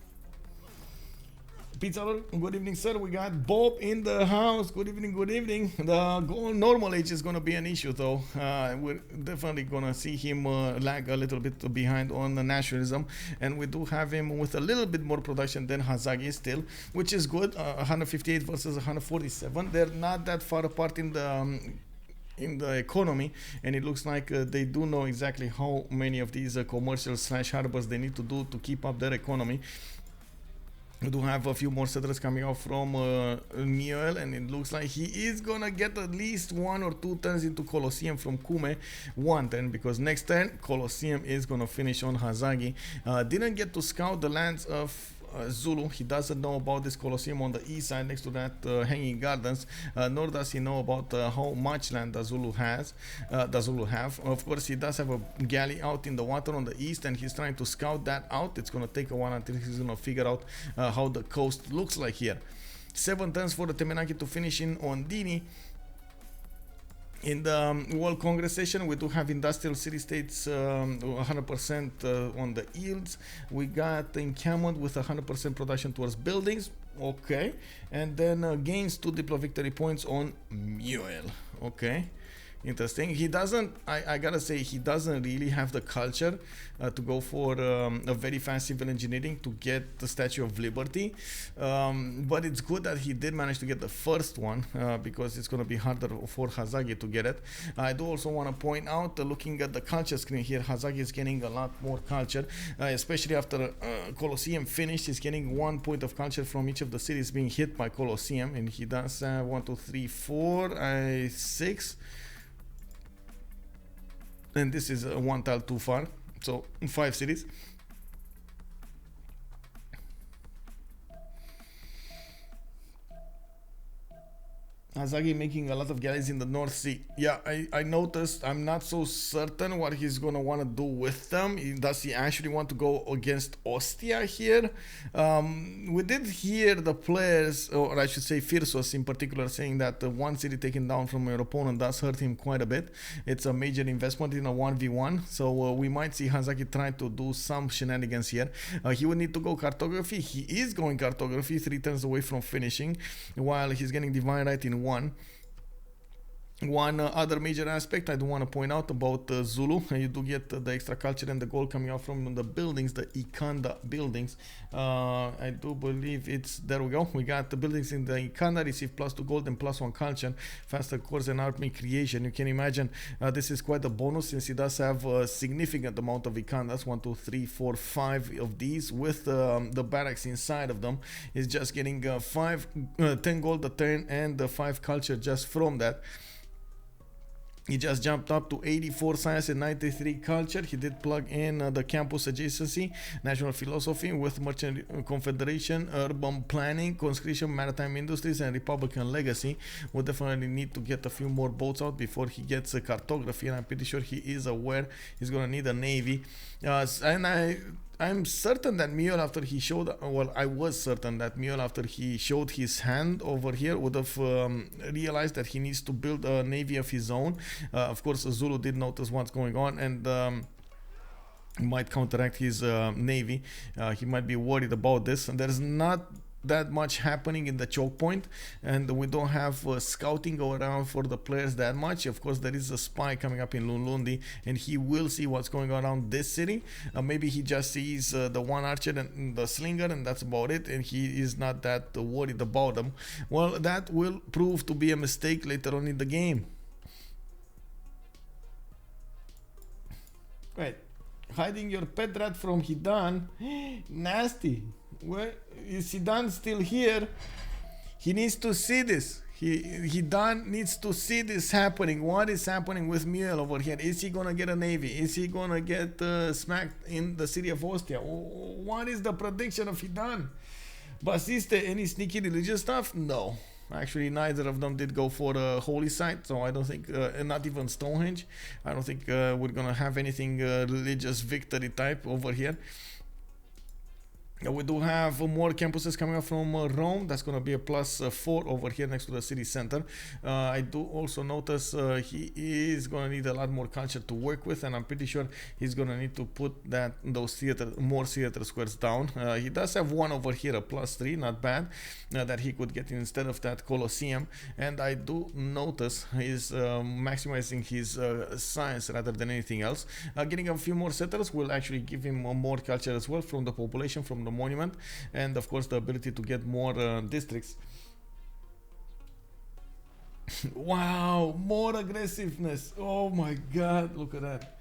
Pizza, good evening, sir. We got Bob in the house. Good evening, good evening. The normal age is going to be an issue, though. We're definitely going to see him lag a little bit behind on the nationalism. And we do have him with a little bit more production than Hazaggi still, which is good. 158 versus 147. They're not that far apart in the economy, and it looks like they do know exactly how many of these commercial / harbors they need to do to keep up their economy. We do have a few more settlers coming out from M1oel, and it looks like he is gonna get at least 1 or 2 turns into Colosseum from Kume. 1 turn, because next turn Colosseum is gonna finish on Hazaggi. Didn't get to scout the lands of Zulu. He doesn't know about this Colosseum on the east side next to that hanging gardens, nor does he know about how much land the Zulu have. Of course, he does have a galley out in the water on the east, and he's trying to scout that out. It's going to take a while until he's going to figure out how the coast looks like here. 7 turns for the Temenaki to finish in Ondini. In the World Congress session, we do have industrial city-states 100% on the yields. We got encampment with 100% production towards buildings. Okay. And then gains 2 diplo victory points on M1oel. Okay. Interesting. He doesn't, I gotta say, he doesn't really have the culture to go for a very fast civil engineering to get the Statue of Liberty. But it's good that he did manage to get the first one, because it's going to be harder for Hazaggi to get it. I do also want to point out, looking at the culture screen here, Hazaggi is getting a lot more culture, especially after Colosseum finished. He's getting 1 point of culture from each of the cities being hit by Colosseum, and he does 1, 2, 3, 4, 6. And this is 1 tile too far, so 5 cities. Hazaggi making a lot of galleys in the North Sea. Yeah, I noticed. I'm not so certain what he's gonna want to do with them. Does he actually want to go against Ostia here? We did hear the players, or I should say Firsos in particular, saying that the 1 city taken down from your opponent does hurt him quite a bit. It's a major investment in a 1v1, so we might see Hazaggi try to do some shenanigans here. He would need to go cartography. He is going cartography, 3 turns away from finishing, while he's getting divine right in 1. One other major aspect I do want to point out about Zulu, you do get the extra culture and the gold coming out from the buildings, the Ikanda buildings. I do believe it's, there we go, we got the buildings in the Ikanda, receive +2 gold and +1 culture, faster course and army creation. You can imagine this is quite a bonus, since he does have a significant amount of Ikandas, 1, 2, 3, 4, 5 of these, with the barracks inside of them. He's just getting 10 gold a turn and 5 culture just from that. He just jumped up to 84 science and 93 culture. He did plug in the campus adjacency, national philosophy with merchant confederation, urban planning, conscription, maritime industries, and republican legacy. We'll definitely need to get a few more boats out before he gets a cartography, and I'm pretty sure he is aware he's gonna need a navy. And I'm certain that M1oel, after he showed, well, I was certain that M1oel, after he showed his hand over here, would have realized that he needs to build a navy of his own. Of course, Zulu did notice what's going on, and might counteract his navy. He might be worried about this, and there's not that much happening in the choke point, and we don't have scouting go around for the players that much. Of course, there is a spy coming up in Lunlundi, and he will see what's going on around this city. Maybe he just sees the 1 archer and the slinger, and that's about it, and he is not that worried about them. Well, that will prove to be a mistake later on in the game. Right, hiding your pet rat from Hidan. Nasty. Where is Hidan still here? He needs to see this. Hidan needs to see this happening. What is happening with M1oel over here? Is he gonna get a navy? Is he gonna get smacked in the city of Ostia? What is the prediction of Hidan? Basiste, any sneaky religious stuff? No. Actually, neither of them did go for a holy site, so I don't think, not even Stonehenge. I don't think we're gonna have anything religious victory type over here. We do have more campuses coming up from Rome. That's going to be a +4 over here next to the city center. I do also notice he is going to need a lot more culture to work with, and I'm pretty sure he's going to need to put those more theater squares down. He does have one over here, a +3, not bad, that he could get instead of that Colosseum. And I do notice he's maximizing his science rather than anything else. Getting a few more settlers will actually give him more culture as well from the population, from the monument, and of course the ability to get more districts. Wow, more aggressiveness. Oh my god, look at that.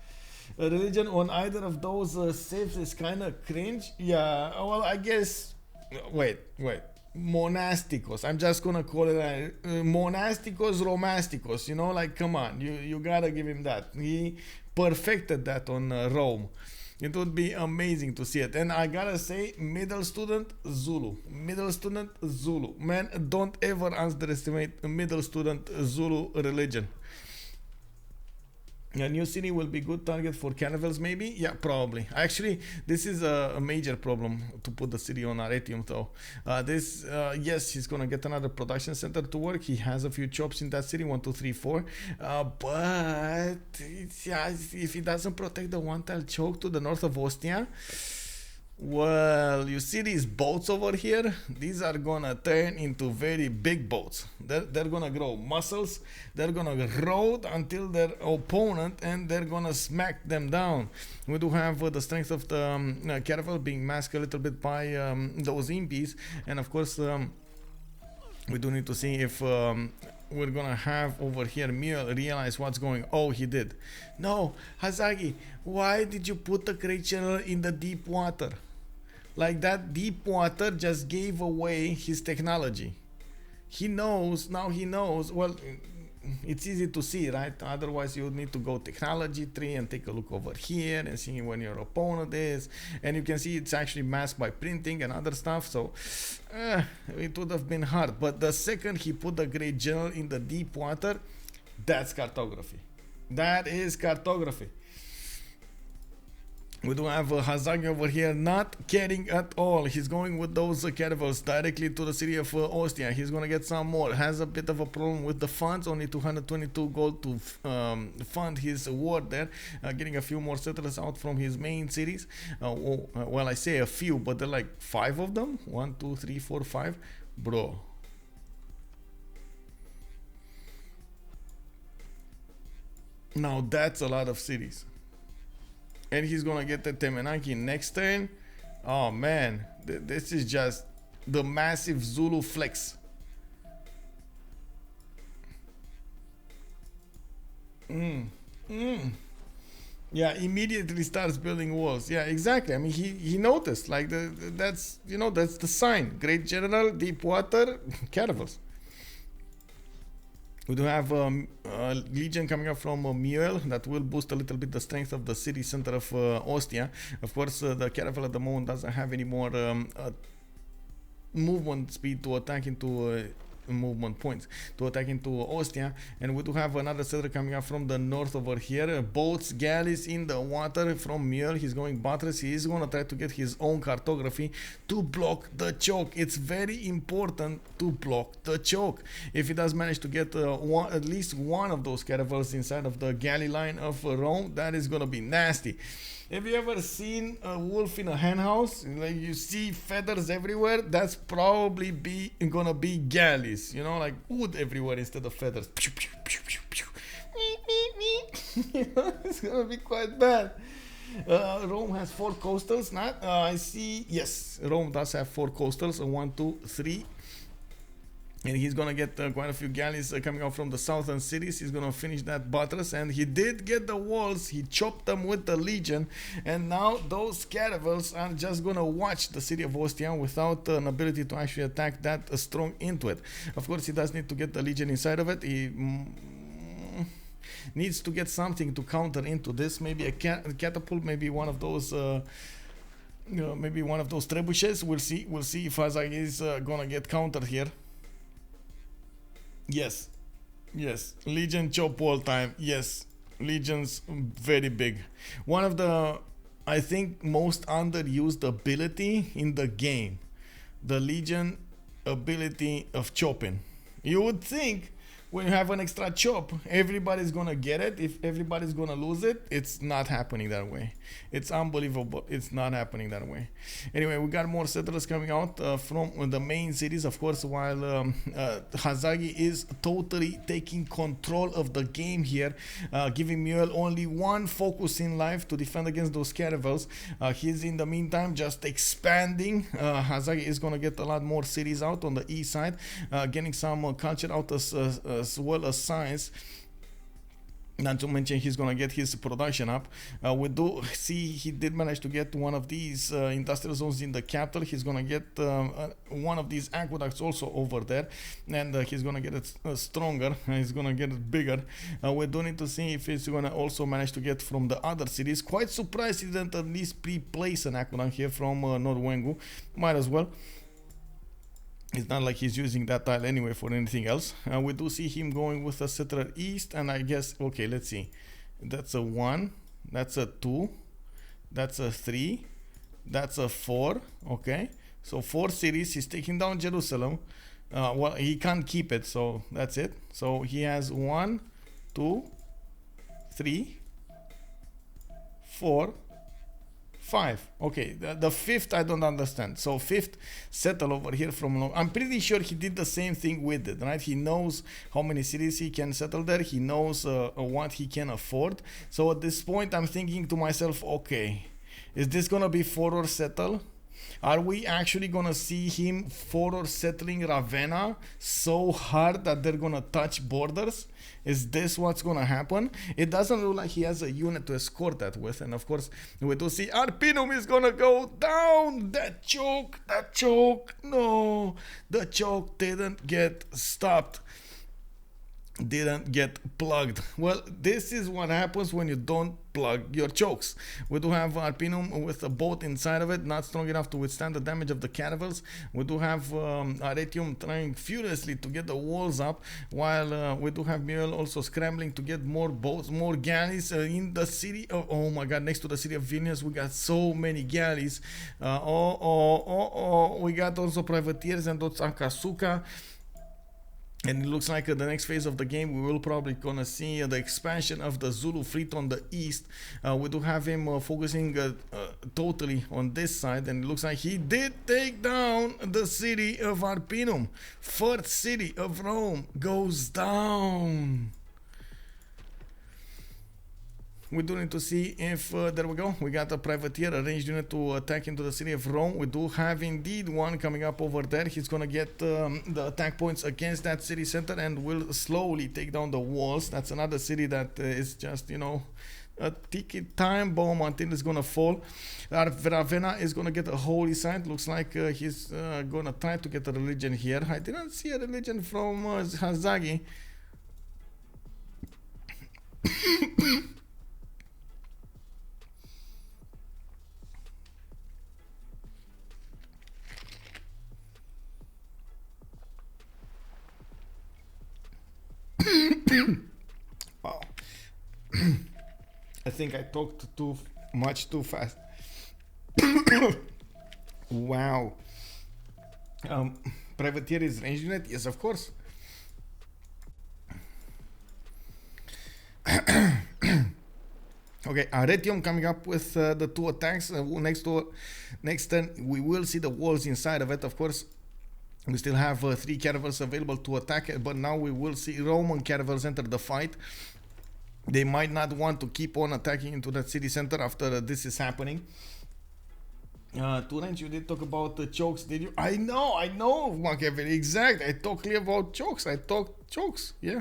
A religion on either of those civs is kind of cringe. Yeah, well, I guess. Wait. Monasticos. I'm just gonna call it monasticos romasticos. You know, like, come on, you gotta give him that. He perfected that on Rome. It would be amazing to see it. And I gotta say, middle student Zulu. Middle student Zulu. Man, don't ever underestimate middle student Zulu religion. A new city will be good target for carnivals, maybe? Yeah, probably. Actually, this is a major problem to put the city on Arretium, though. Yes, he's gonna get another production center to work. He has a few chops in that city, 1, 2, 3, 4. But if he doesn't protect the one-tile choke to the north of Ostia, well, you see these boats over here? These are gonna turn into very big boats. They're gonna grow muscles. They're gonna grow until their opponent, and they're gonna smack them down. We do have the strength of the caravel being masked a little bit by those impies, and of course we do need to see if we're gonna have over here M1oel realize what's going. Oh, he did. No, Hazaggi, why did you put the great general in the deep water? Like, that deep water just gave away his technology. He knows, now he knows. Well, it's easy to see, right? Otherwise you would need to go technology tree and take a look over here and see when your opponent is, and you can see it's actually masked by printing and other stuff. So it would have been hard. But the second he put the great general in the deep water, that's cartography. That is cartography. We do have Hazaggi over here not caring at all. He's going with those caravels directly to the city of Ostia. He's going to get some more. Has a bit of a problem with the funds. Only 222 gold to fund his war there. Getting a few more settlers out from his main cities. Well, I say a few, but they're like 5 of them. 1, 2, 3, 4, 5. Bro. Now that's a lot of cities. And he's gonna get the Temenanki next turn. Oh man, this is just the massive Zulu flex. Yeah, immediately starts building walls. Yeah, exactly. I mean, he noticed, like, that's the sign. Great general, deep water, caravels. We do have Legion coming up from M1oel that will boost a little bit the strength of the city center of Ostia. Of course, the caravel at the moment doesn't have any more movement speed to attack into movement points to attack into Ostia. And we do have another settler coming up from the north over here. Boats, galleys in the water from M1oel. He's going buttress. He is going to try to get his own cartography to block the choke. It's very important to block the choke. If he does manage to get at least one of those caravels inside of the galley line of Rome, that is going to be nasty. Have you ever seen a wolf in a hen house? Like, you see feathers everywhere? That's probably gonna be galleys. You know, like wood everywhere instead of feathers. It's gonna be quite bad. Rome has 4 coastals. I see. Yes, Rome does have 4 coastals. 1, 2, 3. And he's gonna get quite a few galleys coming out from the southern cities. He's gonna finish that buttress, and he did get the walls. He chopped them with the Legion, and now those caravels are just gonna watch the city of Ostia without an ability to actually attack that strong into it. Of course, he does need to get the Legion inside of it. He needs to get something to counter into this. Maybe a catapult, maybe one of those. Maybe one of those trebuchets. We'll see. We'll see if Hazaggi is gonna get countered here. Yes, Legion chop all time. Yes, Legion's very big. One of the I think, most underused ability in the game. The Legion ability of chopping. You would think when you have an extra chop, everybody's gonna get it. If everybody's gonna lose it, it's not happening that way. It's unbelievable. It's not happening that way. Anyway, we got more settlers coming out from the main cities, of course, while Hazaggi is totally taking control of the game here, giving M1oel only one focus in life to defend against those caravels. He's in the meantime just expanding. Hazaggi is gonna get a lot more cities out on the east side, getting some culture out as well as science. Not to mention he's gonna get his production up. We do see he did manage to get one of these industrial zones in the capital. He's gonna get one of these aqueducts also over there, and he's gonna get it stronger. He's gonna get it bigger. We do need to see if he's gonna also manage to get from the other cities. Quite surprised he didn't at least pre-place an aqueduct here from M1oel. Might as well. It's not like he's using that tile anyway for anything else. We do see him going with a settler east, and I guess, okay, let's see. That's a 1, that's a 2, that's a 3, that's a 4, okay. So 4 cities, he's taking down Jerusalem. Well, he can't keep it, so that's it. So he has 1, 2, 3, 4, 5. Okay, the fifth I don't understand. So fifth settle over here from, I'm pretty sure he did the same thing with it, right? He knows how many cities he can settle there. He knows what he can afford. So at this point I'm thinking to myself, okay, is this gonna be forward settle? Are we actually gonna see him forward settling Ravenna so hard that they're gonna touch borders? Is this what's gonna happen? It doesn't look like he has a unit to escort that with, and of course we do see Arpinum is gonna go down. That choke, no, the choke didn't get stopped. Didn't get plugged. Well, this is what happens when you don't plug your chokes. We do have Arpinum with a boat inside of it, not strong enough to withstand the damage of the caravels. We do have Aretium trying furiously to get the walls up, while we do have M1oel also scrambling to get more boats, more galleys in the city of, oh my god, next to the city of Vilnius we got so many galleys. We got also privateers and those Akasuka. And it looks like the next phase of the game we will probably gonna see the expansion of the Zulu fleet on the east. We do have him focusing totally on this side, and it looks like he did take down the city of Arpinum. First city of Rome goes down. We do need to see if, there we go, we got a privateer, a ranged unit to attack into the city of Rome. We do have indeed one coming up over there. He's gonna get the attack points against that city center and will slowly take down the walls. That's another city that is just, you know, a ticket time bomb until it's gonna fall. Ravenna is gonna get a holy site. Looks like he's gonna try to get a religion here. I didn't see a religion from Hazaggi. Wow. I think I talked too fast. Wow. Privateer is range unit? Yes, of course. Okay, Aretium coming up with the 2 attacks. Next turn we will see the walls inside of it, of course. We still have 3 caravels available to attack, but now we will see Roman caravels enter the fight. They might not want to keep on attacking into that city center after this is happening. Turanch, you did talk about the chokes, did you? I know, Machiavelli, exactly. I talked clear about chokes. Yeah.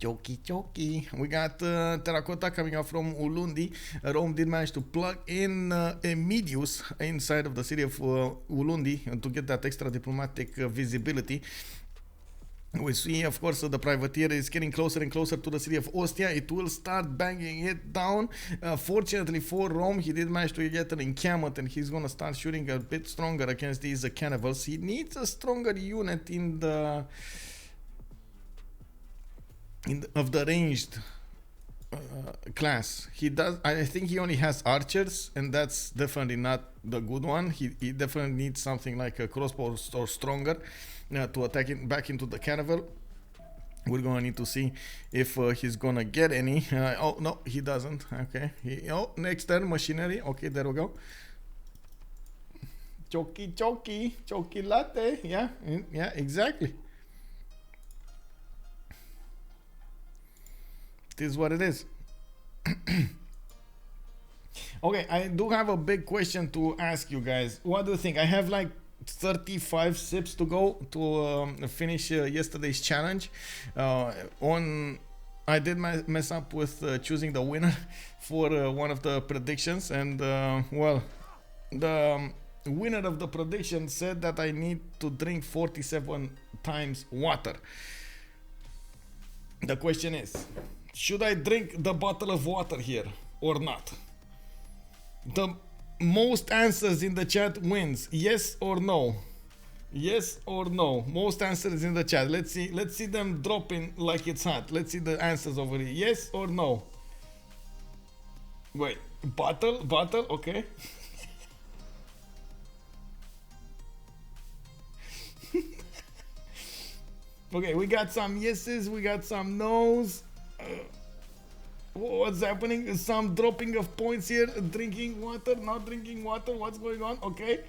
Choky. We got Terracotta coming out from Ulundi. Rome did manage to plug in Medius inside of the city of Ulundi to get that extra diplomatic visibility. We see, of course, the privateer is getting closer and closer to the city of Ostia. It will start banging it down. Fortunately for Rome, he did manage to get an encampment, and he's going to start shooting a bit stronger against these cannibals. He needs a stronger unit in the... of the ranged class. He does. I think he only has archers, and that's definitely not the good one. He definitely needs something like a crossbow or stronger to attack it back into the caravel. We're gonna need to see if he's gonna get any. Oh no, he doesn't. Okay. Next turn machinery. Okay, there we go. Choki latte. Yeah, yeah, exactly. This is what it is. Okay, I do have a big question to ask you guys. What do you think? I have like 35 sips to go to finish yesterday's challenge. I did mess up with choosing the winner for one of the predictions, and well, the winner of the prediction said that I need to drink 47 times water. The question is, should I drink the bottle of water here or not? The most answers in the chat wins. Yes or no? Yes or no? Most answers in the chat. Let's see them dropping like it's hot. Let's see the answers over here. Yes or no? Wait, bottle, okay. Okay, we got some yeses, we got some no's. What's happening? Some dropping of points here. Drinking water, not drinking water. What's going on? Okay.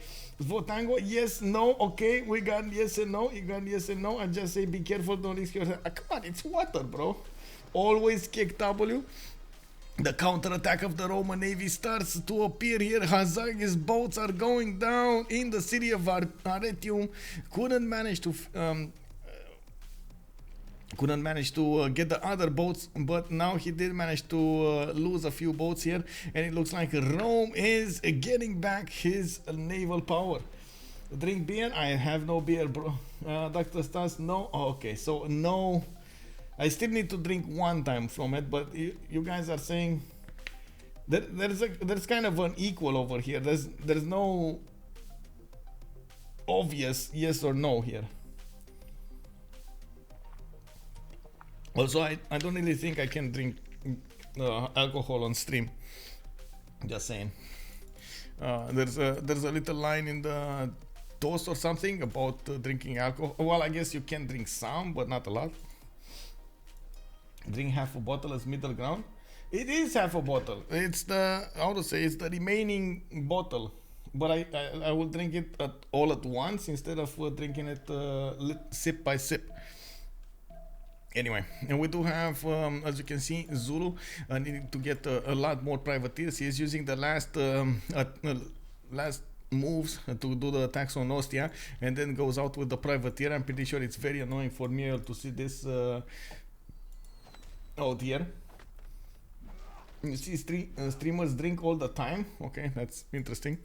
Votango, yes, no. Okay, we got yes and no. You got yes and no. I just say be careful, don't risk yourself. Come on, it's water, bro. Always kick W. The counterattack of the Roman Navy starts to appear here. Hazaggi's boats are going down in the city of Arretium. Couldn't manage to get the other boats, but now he did manage to lose a few boats here, and it looks like Rome is getting back his naval power. Drink beer? I have no beer, bro. Dr. Stas, no. Oh, okay, so no. I still need to drink one time from it, but you guys are saying that there's kind of an equal over here. There's no obvious yes or no here. Also, I don't really think I can drink alcohol on stream. Just saying. There's a little line in the toast or something about drinking alcohol. Well, I guess you can drink some, but not a lot. Drink half a bottle as middle ground. It is half a bottle. It's it's the remaining bottle. But I will drink it all at once instead of drinking it sip by sip. Anyway, and we do have, as you can see, Zulu needing to get a lot more privateers. He is using the last moves to do the attacks on Ostia, and then goes out with the privateer. I'm pretty sure it's very annoying for me to see this out here. You see streamers drink all the time. Okay, that's interesting.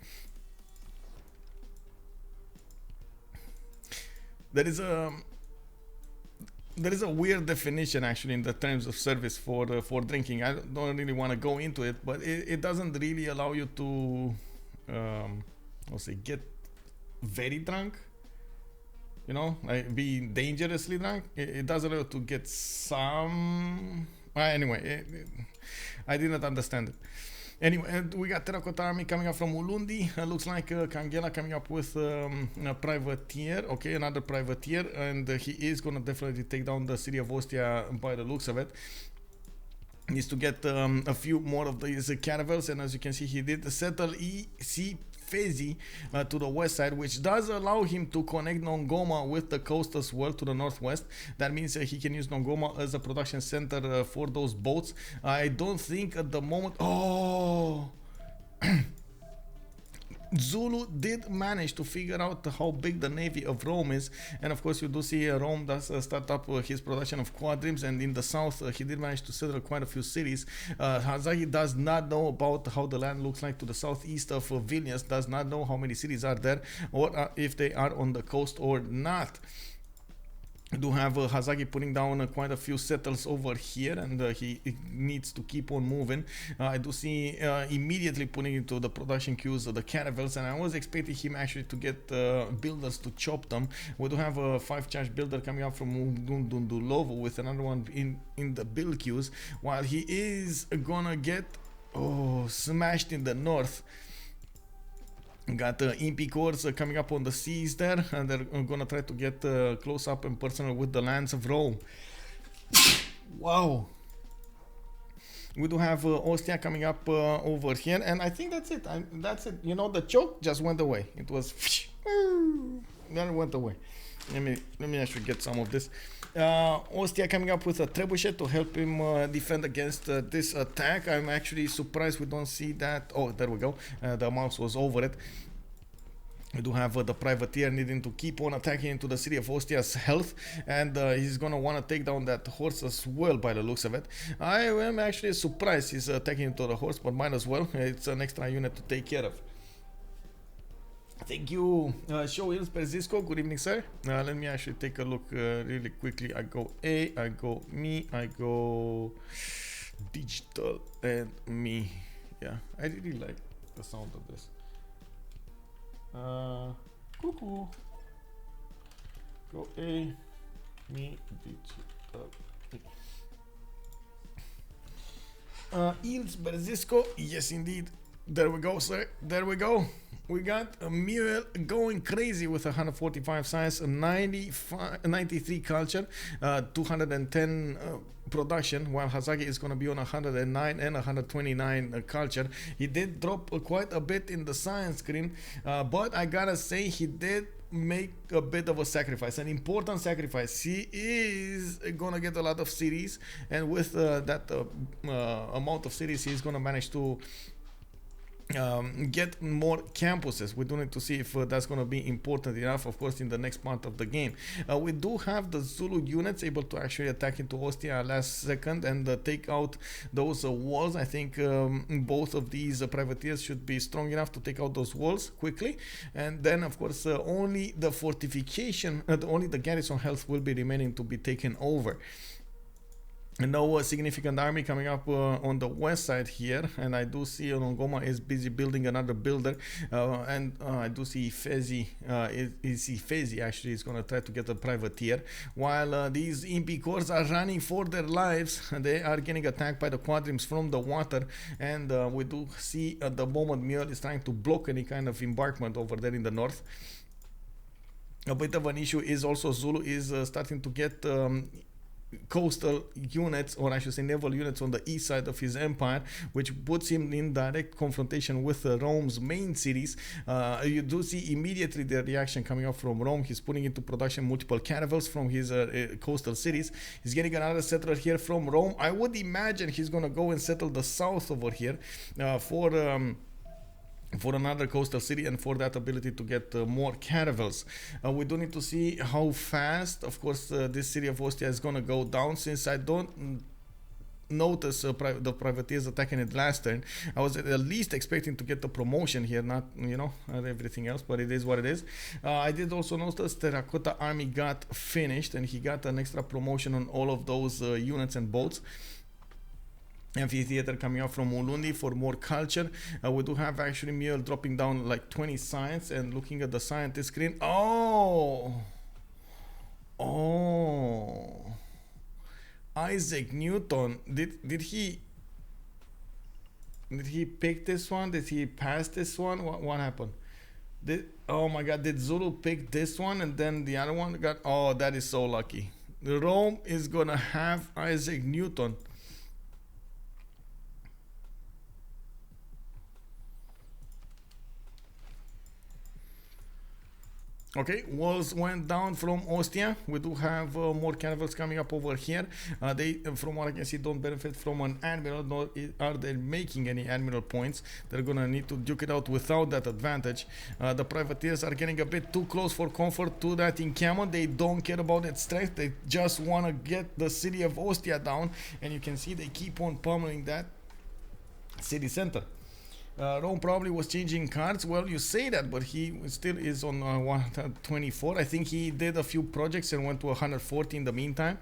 There is a weird definition actually in the terms of service for drinking. I don't really want to go into it, but it doesn't really allow you to get very drunk, like be dangerously drunk. It does allow you to get some anyway. I didn't understand it. Anyway, we got Terracotta Army coming up from Ulundi. Looks like Kangela coming up with a privateer. Okay, another privateer. And he is going to definitely take down the city of Ostia by the looks of it. Needs to get a few more of these caravels. And as you can see, he did settle E.C. Fezi to the west side, which does allow him to connect Nongoma with the coast as well to the northwest. That means he can use Nongoma as a production center for those boats. I don't think at the moment... Oh! Zulu did manage to figure out how big the navy of Rome is, and of course you do see Rome does start up his production of quadrims, and in the south he did manage to settle quite a few cities. Hazaggi does not know about how the land looks like to the southeast of Vilnius, does not know how many cities are there or if they are on the coast or not. We do have Hazaggi putting down quite a few settles over here, and he needs to keep on moving. I do see immediately putting into the production queues the caravels, and I was expecting him actually to get builders to chop them. We do have a 5-charge builder coming up from Dundulovo with another one in the build queues, while he is gonna get smashed in the north. Got Impi cores coming up on the seas there, and they're gonna try to get close up and personal with the lands of Rome. Wow. We do have Ostia coming up over here, and I think that's it. That's it. You know, the choke just went away. It was then it went away. Let me actually get some of this. Ostia coming up with a trebuchet to help him defend against this attack. I'm actually surprised we don't see that. Oh, there we go. The mouse was over it. We do have the privateer needing to keep on attacking into the city of Ostia's health, and he's gonna want to take down that horse as well by the looks of it. I am actually surprised he's attacking into the horse, but might as well. It's an extra unit to take care of. Thank you, Show Hills Perzisco. Good evening, sir. Let me actually take a look really quickly. I go A, I go me, I go digital, and me. Yeah, I really like the sound of this. Cuckoo. Go A, me, digital. Hills Perzisco. Yes, indeed. There we go, sir. There we go. We got M1oel going crazy with 145 science, 93 culture, 210 production, while Hazaggi is going to be on 109 and 129 culture. He did drop quite a bit in the science screen, but I gotta say he did make a bit of a sacrifice, an important sacrifice. He is gonna get a lot of cities, and with that amount of cities, he's gonna manage to get more campuses. We do need to see if that's going to be important enough, of course, in the next part of the game. We do have the Zulu units able to actually attack into Ostia last second and take out those walls. I think both of these privateers should be strong enough to take out those walls quickly, and then of course only the fortification, only the garrison health will be remaining to be taken over. And no significant army coming up on the west side here, and I do see Onongoma is busy building another builder, and I do see Fezi actually is going to try to get a privateer, while these Impi corps are running for their lives. They are getting attacked by the quadrims from the water, and we do see the moment M1oel is trying to block any kind of embarkment over there in the north. A bit of an issue is also Zulu is starting to get coastal units, or I should say naval units, on the east side of his empire, which puts him in direct confrontation with Rome's main cities. You do see immediately the reaction coming up from Rome. He's putting into production multiple caravels from his coastal cities. He's getting another settler here from Rome. I would imagine he's gonna go and settle the south over here for another coastal city, and for that ability to get more caravels. We do need to see how fast, of course, this city of Ostia is going to go down, since I don't notice the privateers attacking it last turn. I was at least expecting to get the promotion here, not, you know, everything else, but it is what it is. I did also notice Terracotta Army got finished, and he got an extra promotion on all of those units and boats. Amphitheater coming out from Ulundi for more culture. We do have actually M1oel dropping down like 20 science, and looking at the scientist screen. Oh, Isaac Newton. Did he pick this one? Did he pass this one? What happened? Oh my God! Did Zulu pick this one and then the other one got? Oh, that is so lucky. Rome is gonna have Isaac Newton. Okay, walls went down from Ostia. We do have more caravels coming up over here. They, from what I can see, don't benefit from an admiral, nor are they making any admiral points. They're gonna need to duke it out without that advantage. The privateers are getting a bit too close for comfort to that encampment. They don't care about its strength. They just want to get the city of Ostia down, and you can see they keep on pummeling that city center. Rome probably was changing cards. Well, you say that, but he still is on 124. I think he did a few projects and went to 140 in the meantime.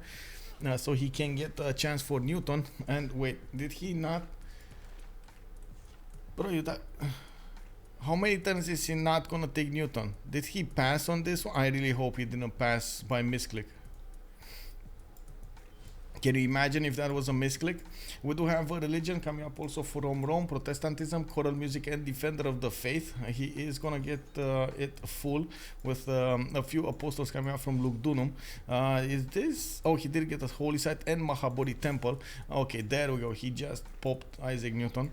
So he can get a chance for Newton. And wait, did he not? Bro, how many turns is he not gonna take Newton? Did he pass on this one? I really hope he didn't pass by misclick. Can you imagine if that was a misclick? We do have a religion coming up also from Rome, Protestantism, choral music, and defender of the faith. He is gonna get it full with a few apostles coming up from Lugdunum. Is this? Oh, he did get a holy site and Mahabodhi temple. Okay, there we go. He just popped Isaac Newton.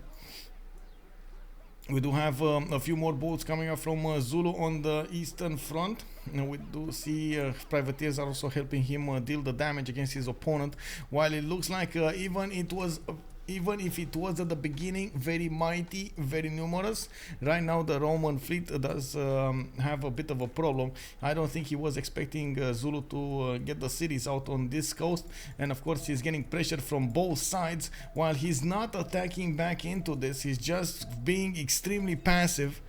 We do have a few more boats coming up from Zulu on the eastern front. We do see privateers are also helping him deal the damage against his opponent. While it looks like even if it was at the beginning very mighty, very numerous, right now the Roman fleet does have a bit of a problem. I don't think he was expecting Zulu to get the cities out on this coast, and of course he's getting pressure from both sides. While he's not attacking back into this, he's just being extremely passive.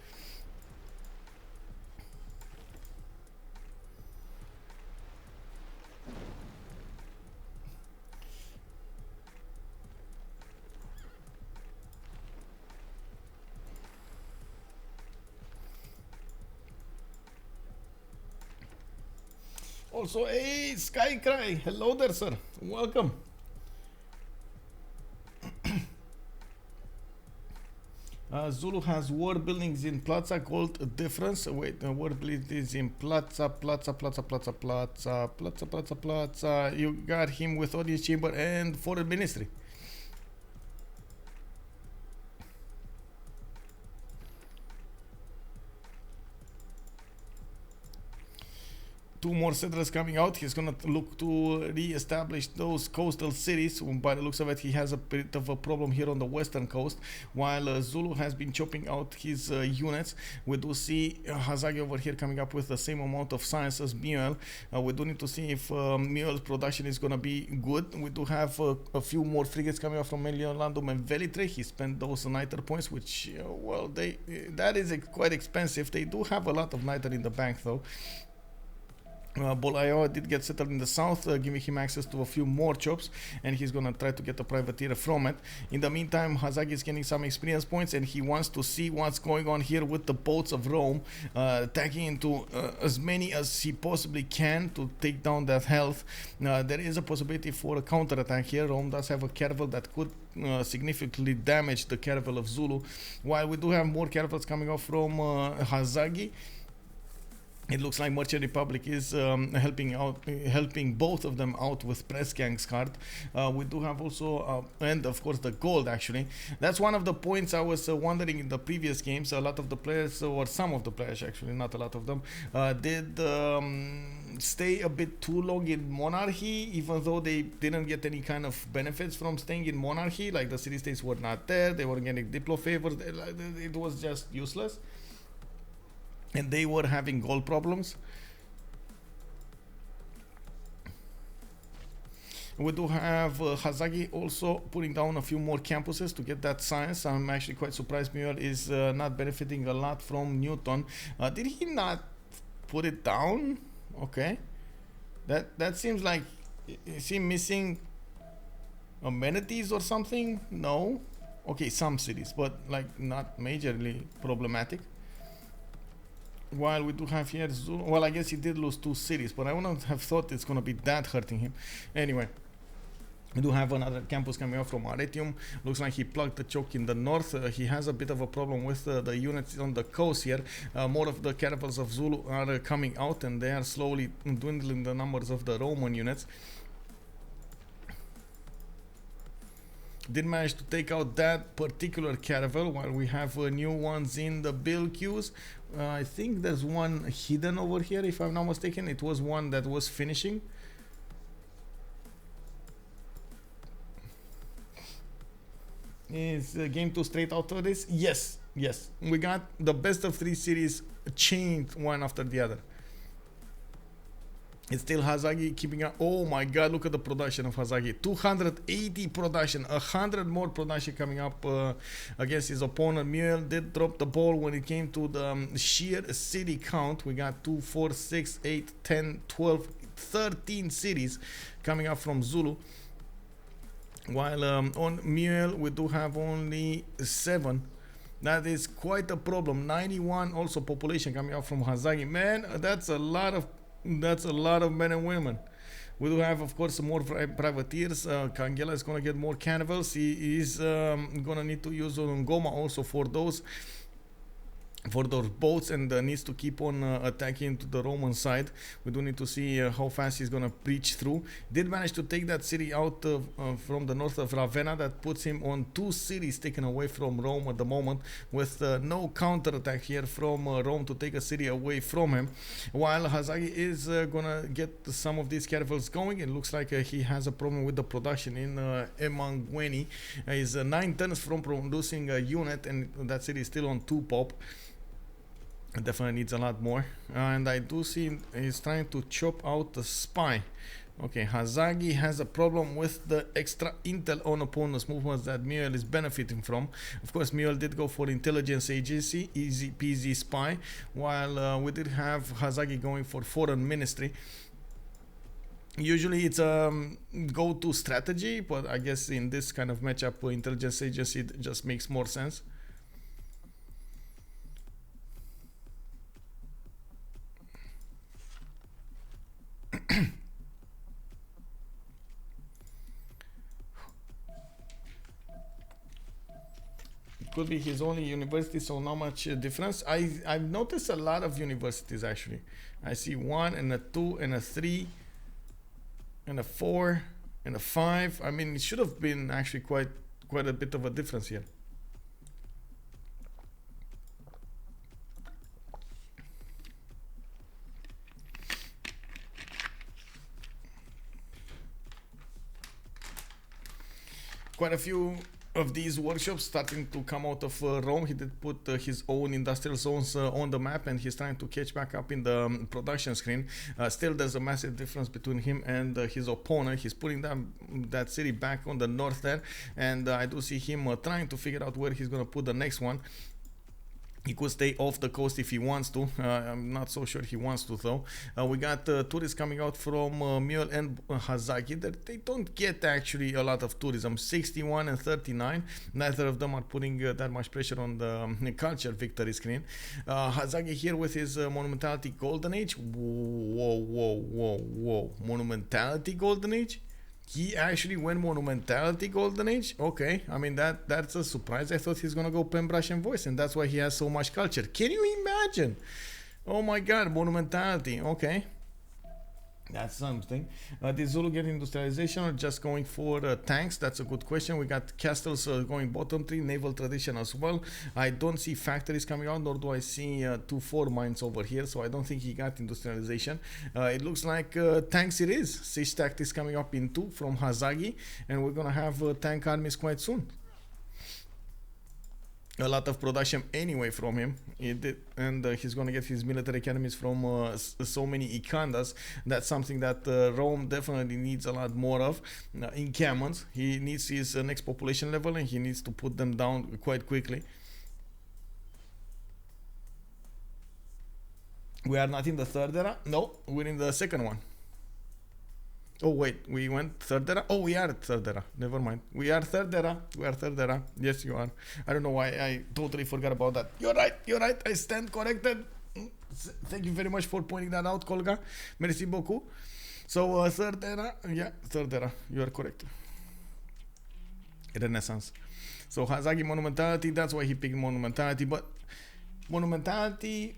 Also, hey, Skycry, hello there, sir. Welcome. Zulu has war buildings in Plaza called difference. Wait, war buildings in Plaza. You got him with audience chamber and foreign ministry. Two more settlers coming out. He's gonna look to re-establish those coastal cities. By the looks of it, he has a bit of a problem here on the western coast. While Zulu has been chopping out his units, we do see Hazaggi over here coming up with the same amount of science as M1oel. We do need to see if M1oel's production is gonna be good. We do have a few more frigates coming up from Meliorlandum and Velitre. He spent those niter points, which well, that is quite expensive. They do have a lot of niter in the bank though. Bolayo did get settled in the south, giving him access to a few more chops, and he's gonna try to get a privateer from it. In the meantime, Hazaggi is getting some experience points, and he wants to see what's going on here with the boats of Rome, attacking into as many as he possibly can to take down that health. There is a possibility for a counterattack here. Rome does have a caravel that could significantly damage the caravel of Zulu, while we do have more caravels coming off from Hazaggi. It looks like Merchant Republic is helping both of them out with press gangs card. We do have also, and of course the gold actually. That's one of the points I was wondering in the previous games. A lot of the players, or some of the players actually, not a lot of them, did stay a bit too long in monarchy, even though they didn't get any kind of benefits from staying in monarchy. Like the city states were not there, they weren't getting diplo favors. It was just useless. And they were having gold problems. We do have Hazaggi also putting down a few more campuses to get that science. I'm actually quite surprised M1oel is not benefiting a lot from Newton. Did he not put it down? Okay. That seems like, is he missing amenities or something? No. Okay, some cities, but like not majorly problematic. While we do have here Zulu, well, I guess he did lose 2 cities, but I wouldn't have thought it's gonna be that hurting him. Anyway, we do have another campus coming out from Arretium. Looks like he plugged the choke in the north. He has a bit of a problem with the units on the coast here. More of the caravels of Zulu are coming out, and they are slowly dwindling the numbers of the Roman units. Did manage to take out that particular caravel, while we have new ones in the build queues. I think there's one hidden over here, if I'm not mistaken. It was one that was finishing. Is game 2 straight out of this? Yes, yes. We got the best of 3 series chained one after the other. It's still Hazaggi keeping up. Oh my god, look at the production of Hazaggi. 280 production, 100 more production coming up against his opponent. M1oel did drop the ball when it came to the sheer city count. We got 2, 4, 6, 8, 10, 12, 13 cities coming up from Zulu. While on M1oel we do have only 7. That is quite a problem. 91 also population coming up from Hazaggi. Man, that's a lot of men and women. We do have, of course, more privateers. Kangela is going to get more cannibals. He is going to need to use Ngoma also for those boats, and needs to keep on attacking to the Roman side. We do need to see how fast he's gonna breach through. Did manage to take that city out from the north of Ravenna. That puts him on 2 cities taken away from Rome at the moment, with no counterattack here from Rome to take a city away from him. While Hazaggi is gonna get some of these caravels going, it looks like he has a problem with the production in M1oel. He's 9 tons from producing a unit, and that city is still on 2 pop. It definitely needs a lot more. And I do see he's trying to chop out the spy. Okay, Hazaggi has a problem with the extra intel on opponent's movements that M1oel is benefiting from. Of course, M1oel did go for intelligence agency, easy peasy spy, while we did have Hazaggi going for foreign ministry. Usually it's a go-to strategy, but I guess in this kind of matchup, intelligence agency just makes more sense. Could be his only university, so not much difference. I've noticed a lot of universities actually. I see 1 and a 2 and a 3 and a 4 and a 5. I mean, it should have been actually quite a bit of a difference here. Quite a few of these workshops starting to come out of Rome. He did put his own industrial zones on the map, and he's trying to catch back up in the production screen. Still, there's a massive difference between him and his opponent. He's putting that city back on the north there, and I do see him trying to figure out where he's going to put the next one. He could stay off the coast if he wants to. I'm not so sure he wants to though. We got tourists coming out from M1oel and Hazaggi. They don't get actually a lot of tourism. 61 and 39. Neither of them are putting that much pressure on the culture victory screen. Hazaggi here with his monumentality golden age. Whoa. Monumentality golden age? He actually went monumentality golden age. Okay, I mean that's a surprise. I thought he's gonna go pen brush and voice, and that's why he has so much culture. Can you imagine? Oh my god, monumentality. Okay, that's something. Did Zulu get industrialization or just going for tanks? That's a good question. We got castles going bottom 3, naval tradition as well. I don't see factories coming out, nor do I see 2-4 mines over here, so I don't think he got industrialization. It looks like tanks it is. Siege tactics coming up in 2 from Hazaggi, and we're gonna have tank armies quite soon. A lot of production anyway from him, and he's going to get his military academies from so many Ikandas. That's something that Rome definitely needs a lot more of. Encampments, he needs his next population level, and he needs to put them down quite quickly. We are not in the 3rd era. No, we're in the 2nd one. Oh wait, we went 3rd era? Oh, we are 3rd era. Never mind. We are 3rd era. We are 3rd era. Yes, you are. I don't know why I totally forgot about that. You're right. I stand corrected. Thank you very much for pointing that out, Kolga. Merci beaucoup. So, 3rd era. Yeah, 3rd era. You are correct. Renaissance. So, Hazaggi monumentality. That's why he picked monumentality. But monumentality...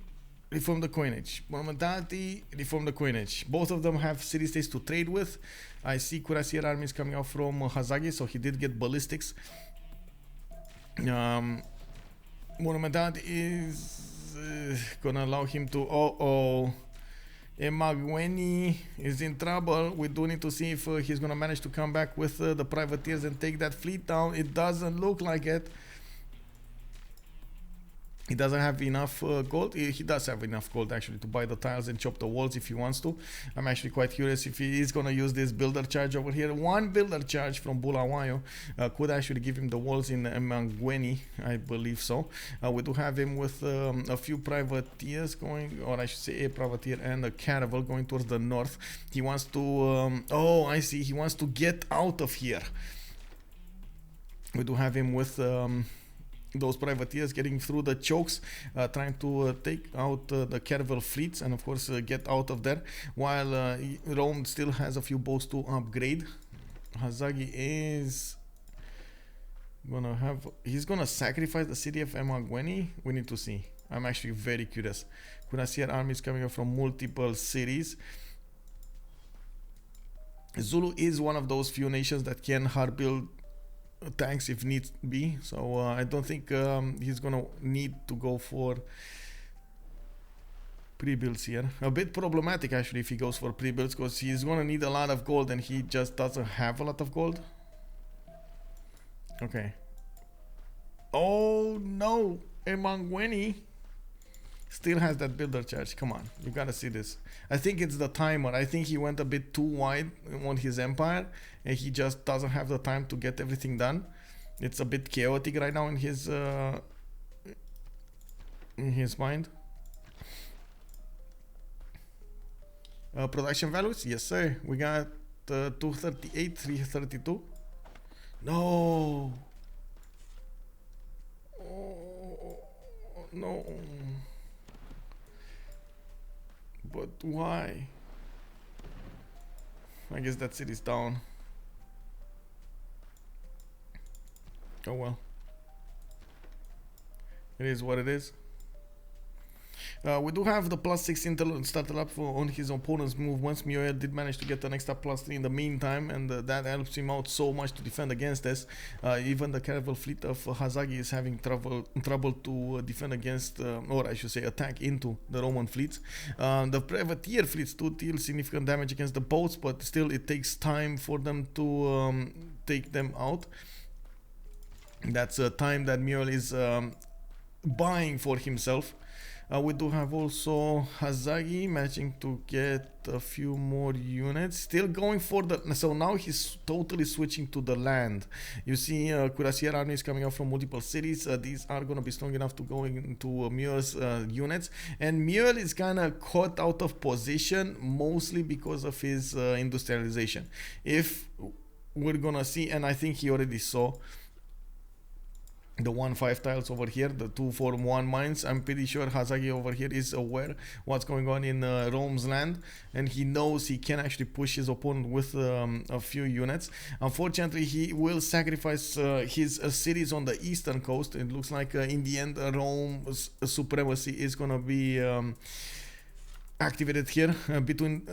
reform the coinage. Monumentality, reform the coinage. Both of them have city-states to trade with. I see cuirassier armies coming out from Hazaggi, so he did get ballistics. Monumentality is gonna allow him to... M1oel is in trouble. We do need to see if he's gonna manage to come back with the privateers and take that fleet down. It doesn't look like it. He doesn't have enough gold. He does have enough gold actually to buy the tiles and chop the walls if he wants to. I'm actually quite curious if he is going to use this builder charge over here. One builder charge from Bulawayo could actually give him the walls in M1oel, I believe so. We do have him with a few privateers going, or I should say a privateer and a caravel going towards the north. He wants to, oh I see, he wants to get out of here. We do have him with those privateers getting through the chokes, trying to take out the caravel fleets and of course get out of there, while Rome still has a few boats to upgrade. Hazaggi is gonna have, he's gonna sacrifice the city of M1oel. We need to see. I'm actually very curious. Cuirassier armies coming up from multiple cities. Zulu is one of those few nations that can hard build tanks if needs be, so I don't think he's gonna need to go for pre-builds here. A bit problematic actually if he goes for pre-builds, because he's gonna need a lot of gold and he just doesn't have a lot of gold. Okay. Oh no, M1oel still has that builder charge. Come on, you gotta see this. I think it's the timer. I think he went a bit too wide on his empire and he just doesn't have the time to get everything done. It's a bit chaotic right now in his mind. Production values, yes sir. We got 238, 332. No. Oh, no. But why? I guess that city's down. Oh well. It is what it is. We do have the +6 intel started up on his opponent's movements. M1oel did manage to get an extra +3 in the meantime, and that helps him out so much to defend against this. Even the caravel fleet of Hazaggi is having trouble to defend against, or I should say attack into the Roman fleets. The privateer fleets do deal significant damage against the boats, but still it takes time for them to take them out. That's a time that M1oel is buying for himself. We do have also Hazaggi managing to get a few more units, still going for the, so now he's totally switching to the land. You see Cuirassier armies coming out from multiple cities. These are going to be strong enough to go into M1oel's units, and M1oel is kind of caught out of position mostly because of his industrialization. If we're gonna see, and I think he already saw the 1-5 tiles over here, the 2-4-1 mines. I'm pretty sure Hazaggi over here is aware what's going on in Rome's land, and he knows he can actually push his opponent with a few units. Unfortunately, he will sacrifice his cities on the eastern coast. It looks like in the end Rome's supremacy is gonna be activated here between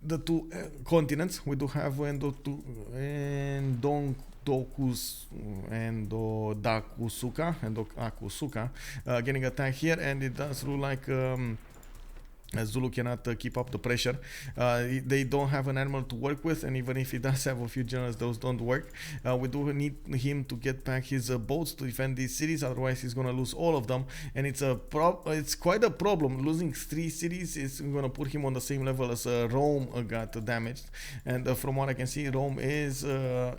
the two continents. We do have Endodakusuka getting attacked here, and it does look like Zulu cannot keep up the pressure. They don't have an animal to work with, and even if he does have a few generals, those don't work. We do need him to get back his boats to defend these cities, otherwise he's gonna lose all of them, and it's quite a problem. Losing 3 cities is gonna put him on the same level as Rome got damaged, and from what I can see, Rome is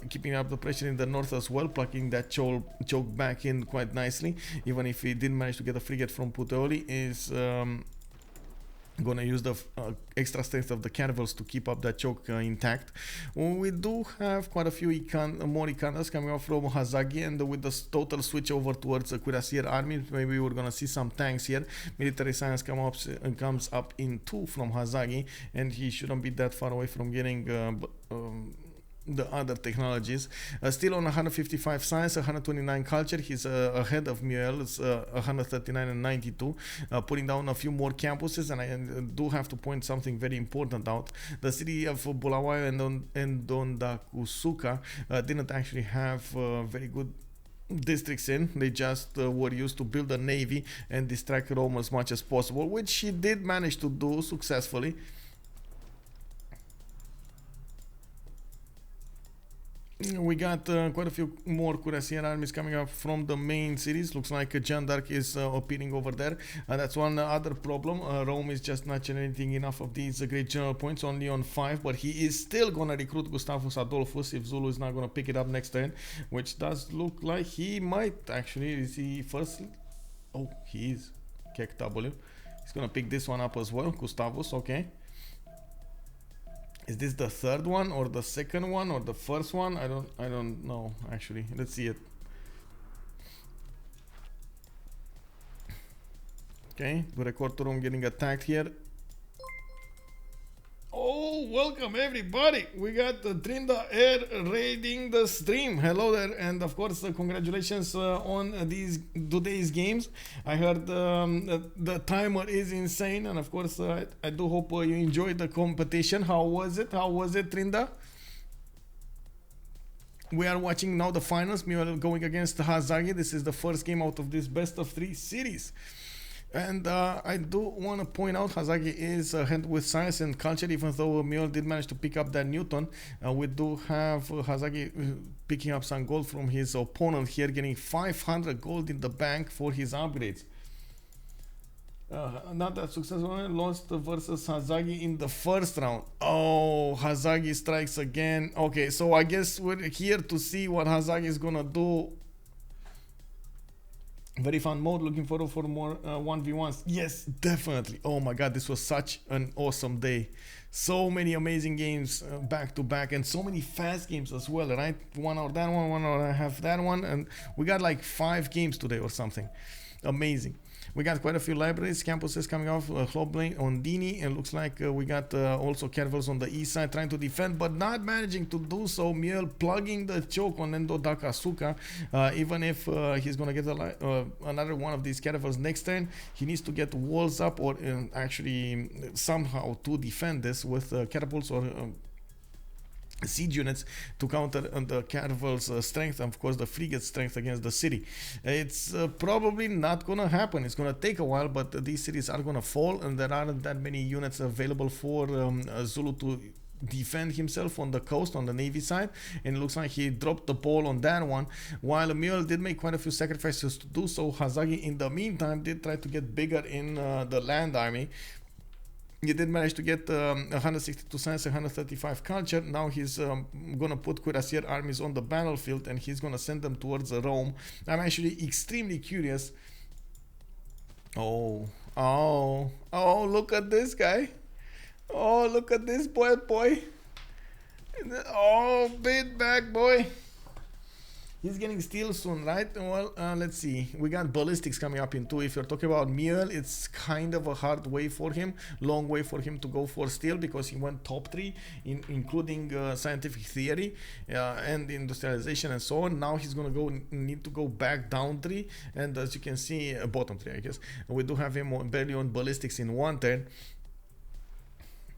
keeping up the pressure in the north as well, plucking that choke back in quite nicely. Even if he didn't manage to get a frigate from Puteoli, is gonna use the extra strength of the caravels to keep up that choke intact. We do have quite a few more Ikanas coming out from Hazaggi, and with the total switch over towards the Cuirassier army, maybe we're gonna see some tanks here. Military science comes up in 2 from Hazaggi, and he shouldn't be that far away from getting the other technologies. Still on 155 science, 129 culture. He's ahead of M1oel's 139 and 92, putting down a few more campuses. And I do have to point something very important out. The city of Bulawayo and Dondakusuka didn't actually have very good districts in. They just were used to build a navy and distract Rome as much as possible, which he did manage to do successfully. We got quite a few more cuirassier armies coming up from the main cities. Looks like Jeanne d'Arc is appearing over there. That's one other problem. Rome is just not generating enough of these great general points, only on 5, but he is still gonna recruit Gustavus Adolphus if Zulu is not gonna pick it up next turn, which does look like he might actually. Is he first? Oh, he is. Kek W. He's gonna pick this one up as well. Gustavus, okay. Is this the third one or the second one or the first one? I don't know actually. Let's see it. Okay, the record room getting attacked here. Oh, welcome everybody. We got Trinda Air raiding the stream. Hello there, and of course congratulations on these today's games. I heard the timer is insane, and of course I do hope you enjoyed the competition. How was it? How was it, Trinda? We are watching now the finals. M1oel going against Hazaggi. This is the first game out of this best of 3 series. And I do want to point out Hazaggi is ahead with science and culture, even though M1oel did manage to pick up that Newton. We do have Hazaggi picking up some gold from his opponent here, getting 500 gold in the bank for his upgrades. Not that successful, lost versus Hazaggi in the first round. Oh, Hazaggi strikes again. Okay, so I guess we're here to see what Hazaggi is gonna do. Very fun mode, looking forward for more 1v1s. Yes, definitely. Oh my god, this was such an awesome day. So many amazing games back to back, and so many fast games as well, right? 1 hour that one, 1 hour and a half that one, and we got like 5 games today or something. Amazing. We got quite a few libraries, campuses coming off, Hlobling on Dini, and looks like we got also caravels on the east side trying to defend, but not managing to do so. M1oel plugging the choke on Endo Dakasuka. Even if he's going to get another one of these caravels next turn, he needs to get walls up or actually somehow to defend this with catapults or siege units to counter the caravel's strength and of course the frigate's strength against the city. It's probably not gonna happen. It's gonna take a while, but these cities are gonna fall, and there aren't that many units available for Zulu to defend himself on the coast on the navy side, and it looks like he dropped the ball on that one. While M1oel did make quite a few sacrifices to do so, Hazaggi in the meantime did try to get bigger in the land army. He did manage to get 162 science, 135 culture. Now he's gonna put cuirassier armies on the battlefield, and he's gonna send them towards Rome. I'm actually extremely curious. Oh, look at this guy. Oh, look at this boy. Oh, bit back boy. He's getting steel soon, right? Well, let's see. We got ballistics coming up in 2. If you're talking about M1oel, it's kind of a hard way for him, long way for him to go for steel, because he went top 3, including scientific theory and industrialization and so on. Now he's gonna need to go back down 3, and as you can see, bottom 3, I guess. We do have him barely on ballistics in 1 turn.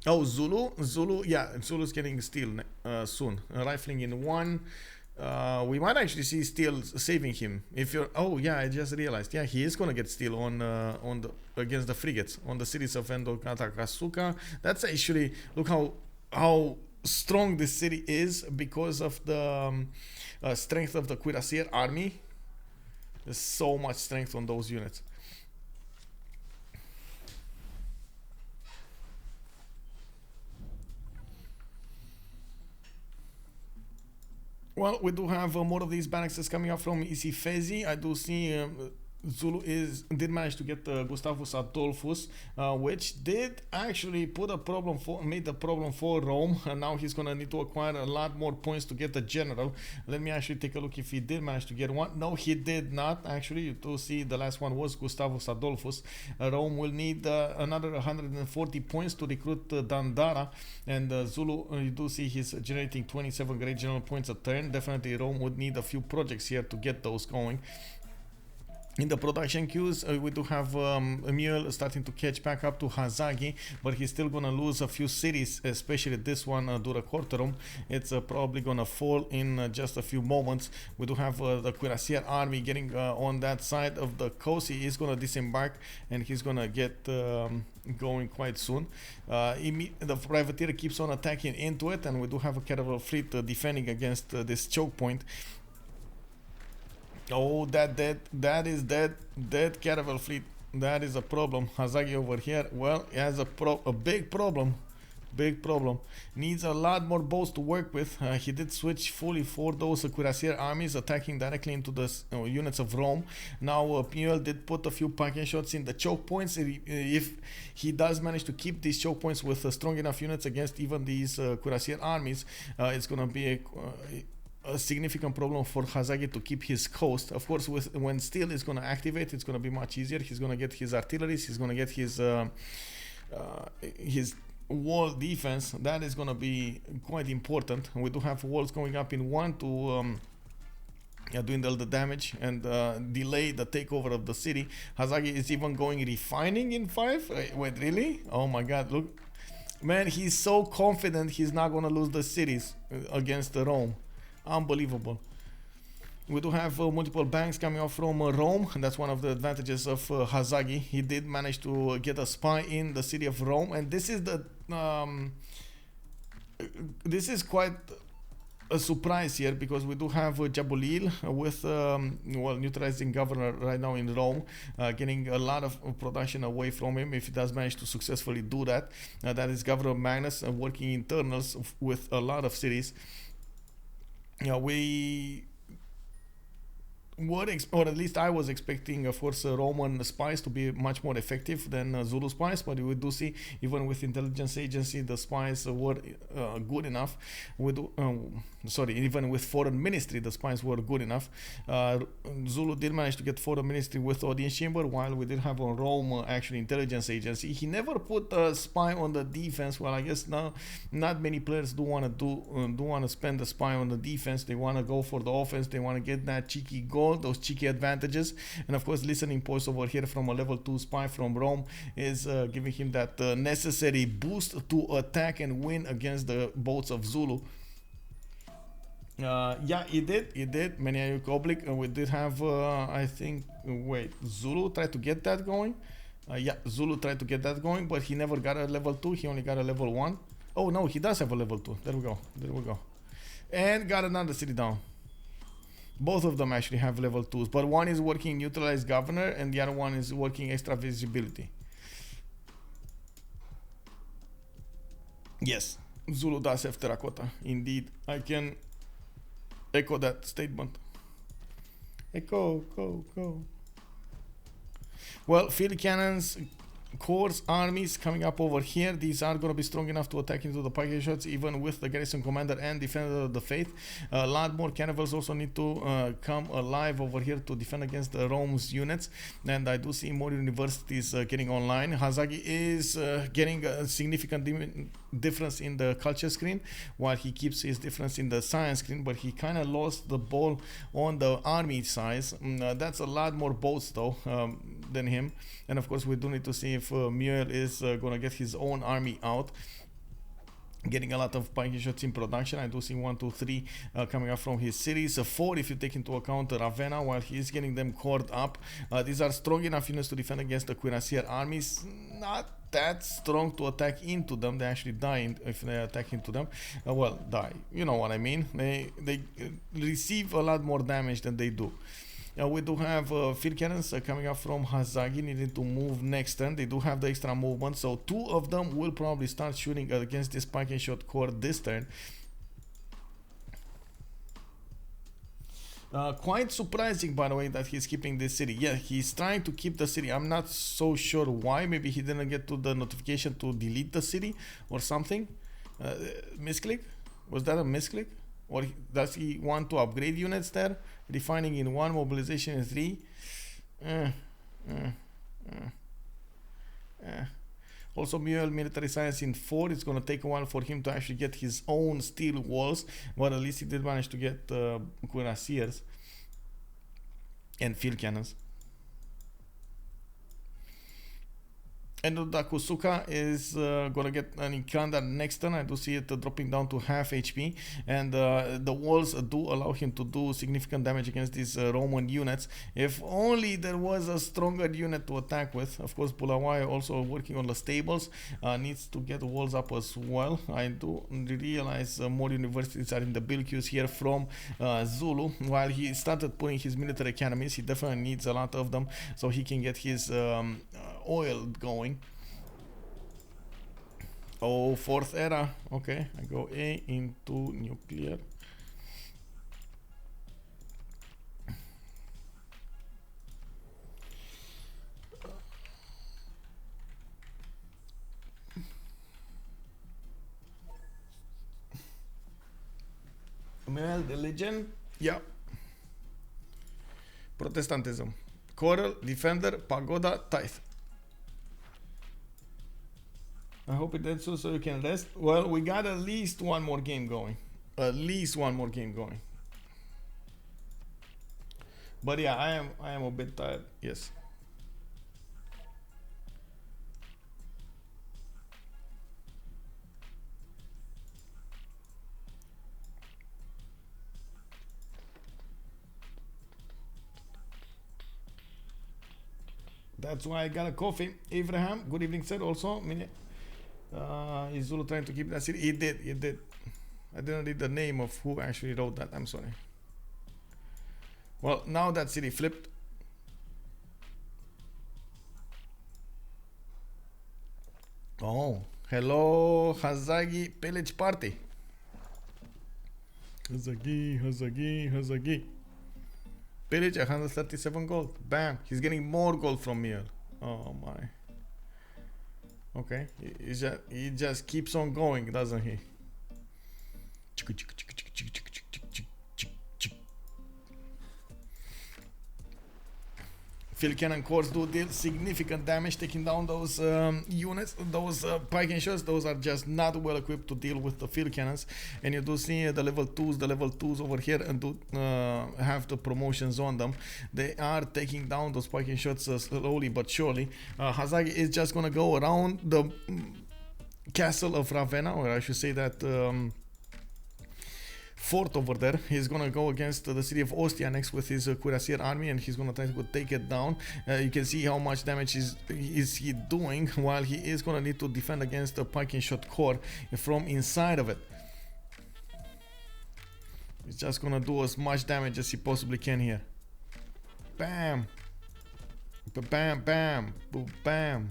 Oh, Zulu, yeah, Zulu's getting steel soon. Rifling in 1. We might actually see steel saving him. If you're, oh yeah, I just realized. Yeah, he is gonna get steel on the against the frigates on the cities of Endo Takasuka. That's actually, look how strong this city is because of the strength of the cuirassier army. There's so much strength on those units. Well, we do have more of these barracks coming up from Isifezi. I do see Zulu did manage to get Gustavus Adolphus, which did actually made the problem for Rome, and now he's gonna need to acquire a lot more points to get the general. Let me actually take a look if he did manage to get one. No, he did not. Actually, you do see the last one was Gustavus Adolphus. Rome will need another 140 points to recruit Dandara, and Zulu, you do see he's generating 27 great general points a turn. Definitely Rome would need a few projects here to get those going. In the production queues, we do have M1oel starting to catch back up to Hazaggi, but he's still going to lose a few cities, especially this one, Dura Quarterum. It's probably going to fall in just a few moments. We do have the Cuirassier army getting on that side of the coast. He is going to disembark, and he's going to get going quite soon. The privateer keeps on attacking into it, and we do have a caravel fleet defending against this choke point. Oh, that is dead caravel fleet. That is a problem. Hazaggi over here, well, he has a big problem. Needs a lot more boats to work with. He did switch fully for those Cuirassier armies attacking directly into the units of Rome. Now M1oel did put a few packing shots in the choke points. If he does manage to keep these choke points with strong enough units against even these Cuirassier armies, it's gonna be a significant problem for Hazaggi to keep his coast. Of course, when steel is going to activate, it's going to be much easier. He's going to get his artillery, he's going to get his wall defense. That is going to be quite important. We do have walls going up in 1 to dwindle the damage and delay the takeover of the city. Hazaggi is even going refining in 5. Wait, really? Oh my god, look, man, he's so confident he's not going to lose the cities against Rome. Unbelievable. We do have multiple banks coming off from Rome, and that's one of the advantages of Hazaggi. He did manage to get a spy in the city of Rome, and this is quite a surprise here, because we do have M1oel with neutralizing governor right now in Rome, getting a lot of production away from him if he does manage to successfully do that. That is Governor Magnus working internals with a lot of cities. We or at least I was expecting, of course, Roman spies to be much more effective than Zulu spies, but we do see even with intelligence agency the spies were good enough. Even with foreign ministry the spies were good enough. Zulu did manage to get foreign ministry with audience chamber, while we did have on Rome actually intelligence agency. He never put a spy on the defense. Well, I guess now not many players do want to spend the spy on the defense. They want to go for the offense. They want to get that cheeky goal, those cheeky advantages. And of course, listening points over here from a level 2 spy from Rome is giving him that necessary boost to attack and win against the boats of Zulu. Yeah, it did. Maniac oblique. We did have, I think, Zulu tried to get that going. Yeah, Zulu tried to get that going, but he never got a level 2. He only got a level 1. Oh no, he does have a level 2. There we go. And got another city down. Both of them actually have level 2s, but one is working neutralized governor and the other one is working extra visibility. Yes, Zulu does have terracotta. Indeed, I can echo that statement. Echo, go. Well, field cannons, corps, armies coming up over here. These are going to be strong enough to attack into the package shots, even with the garrison commander and defender of the faith. A lot more cannibals also need to come alive over here to defend against the Rome's units, and I do see more universities getting online. Hazaggi is getting a significant difference in the culture screen, while he keeps his difference in the science screen, but he kind of lost the ball on the army size. That's a lot more boats though than him, and of course we do need to see if M1oel is going to get his own army out, getting a lot of pike shots in production. I do see 1, 2, 3 coming up from his cities, 4 if you take into account Ravenna, while he is getting them cored up. These are strong enough units to defend against the Cuirassier armies. Not that strong to attack into them. They actually die if they attack into them. Die, you know what I mean. They receive a lot more damage than they do. We do have field cannons coming up from Hazaggi, needing to move next turn. They do have the extra movement, so 2 of them will probably start shooting against this pike and shot core this turn. Quite surprising, by the way, that he's keeping this city. Yeah, he's trying to keep the city. I'm not so sure why. Maybe he didn't get to the notification to delete the city or something. Misclick? Was that a misclick? Or does he want to upgrade units there? Refining in 1, mobilization in 3. Also, M1oel military science in 4. It's going to take a while for him to actually get his own steel walls, but at least he did manage to get cuirassiers and field cannons. And Dakusuka is gonna get an encounter next turn. I do see it dropping down to half HP, and the walls do allow him to do significant damage against these Roman units. If only there was a stronger unit to attack with. Of course, Bulawayo also working on the stables, needs to get walls up as well. I do realize more universities are in the build queues here from Zulu. While he started putting his military academies, he definitely needs a lot of them so he can get his oil going. Oh, fourth era. Okay, I go A into nuclear. M1oel, the legend. Yeah. Protestantism. Coral, Defender, Pagoda, Tithe. I hope it ends soon so you can rest. Well, we got at least one more game going. At least one more game going. But yeah, I am a bit tired. Yes. That's why I got a coffee. Abraham, good evening, sir. Also, is Zulu trying to keep that city? He did, he did. I didn't read the name of who actually wrote that. I'm sorry. Well, now that city flipped. Oh, hello, Hazaggi pillage party. Hazaggi. Pillage 137 gold. Bam, he's getting more gold from me. Oh my. Okay, he just keeps on going, doesn't he? Field cannon cores do deal significant damage, taking down those units, those pike and shots. Those are just not well equipped to deal with the field cannons. And you do see the level 2s over here, and do have the promotions on them. They are taking down those pike and shots slowly but surely. Hazaggi is just gonna go around the castle of Ravenna, or I should say that fort over there. He's gonna go against the city of Ostia next with his cuirassier army, and he's gonna try to take it down. You can see how much damage is he doing, while he is gonna need to defend against the pike and shot core from inside of it. He's just gonna do as much damage as he possibly can here. Bam, bam, bam, bam.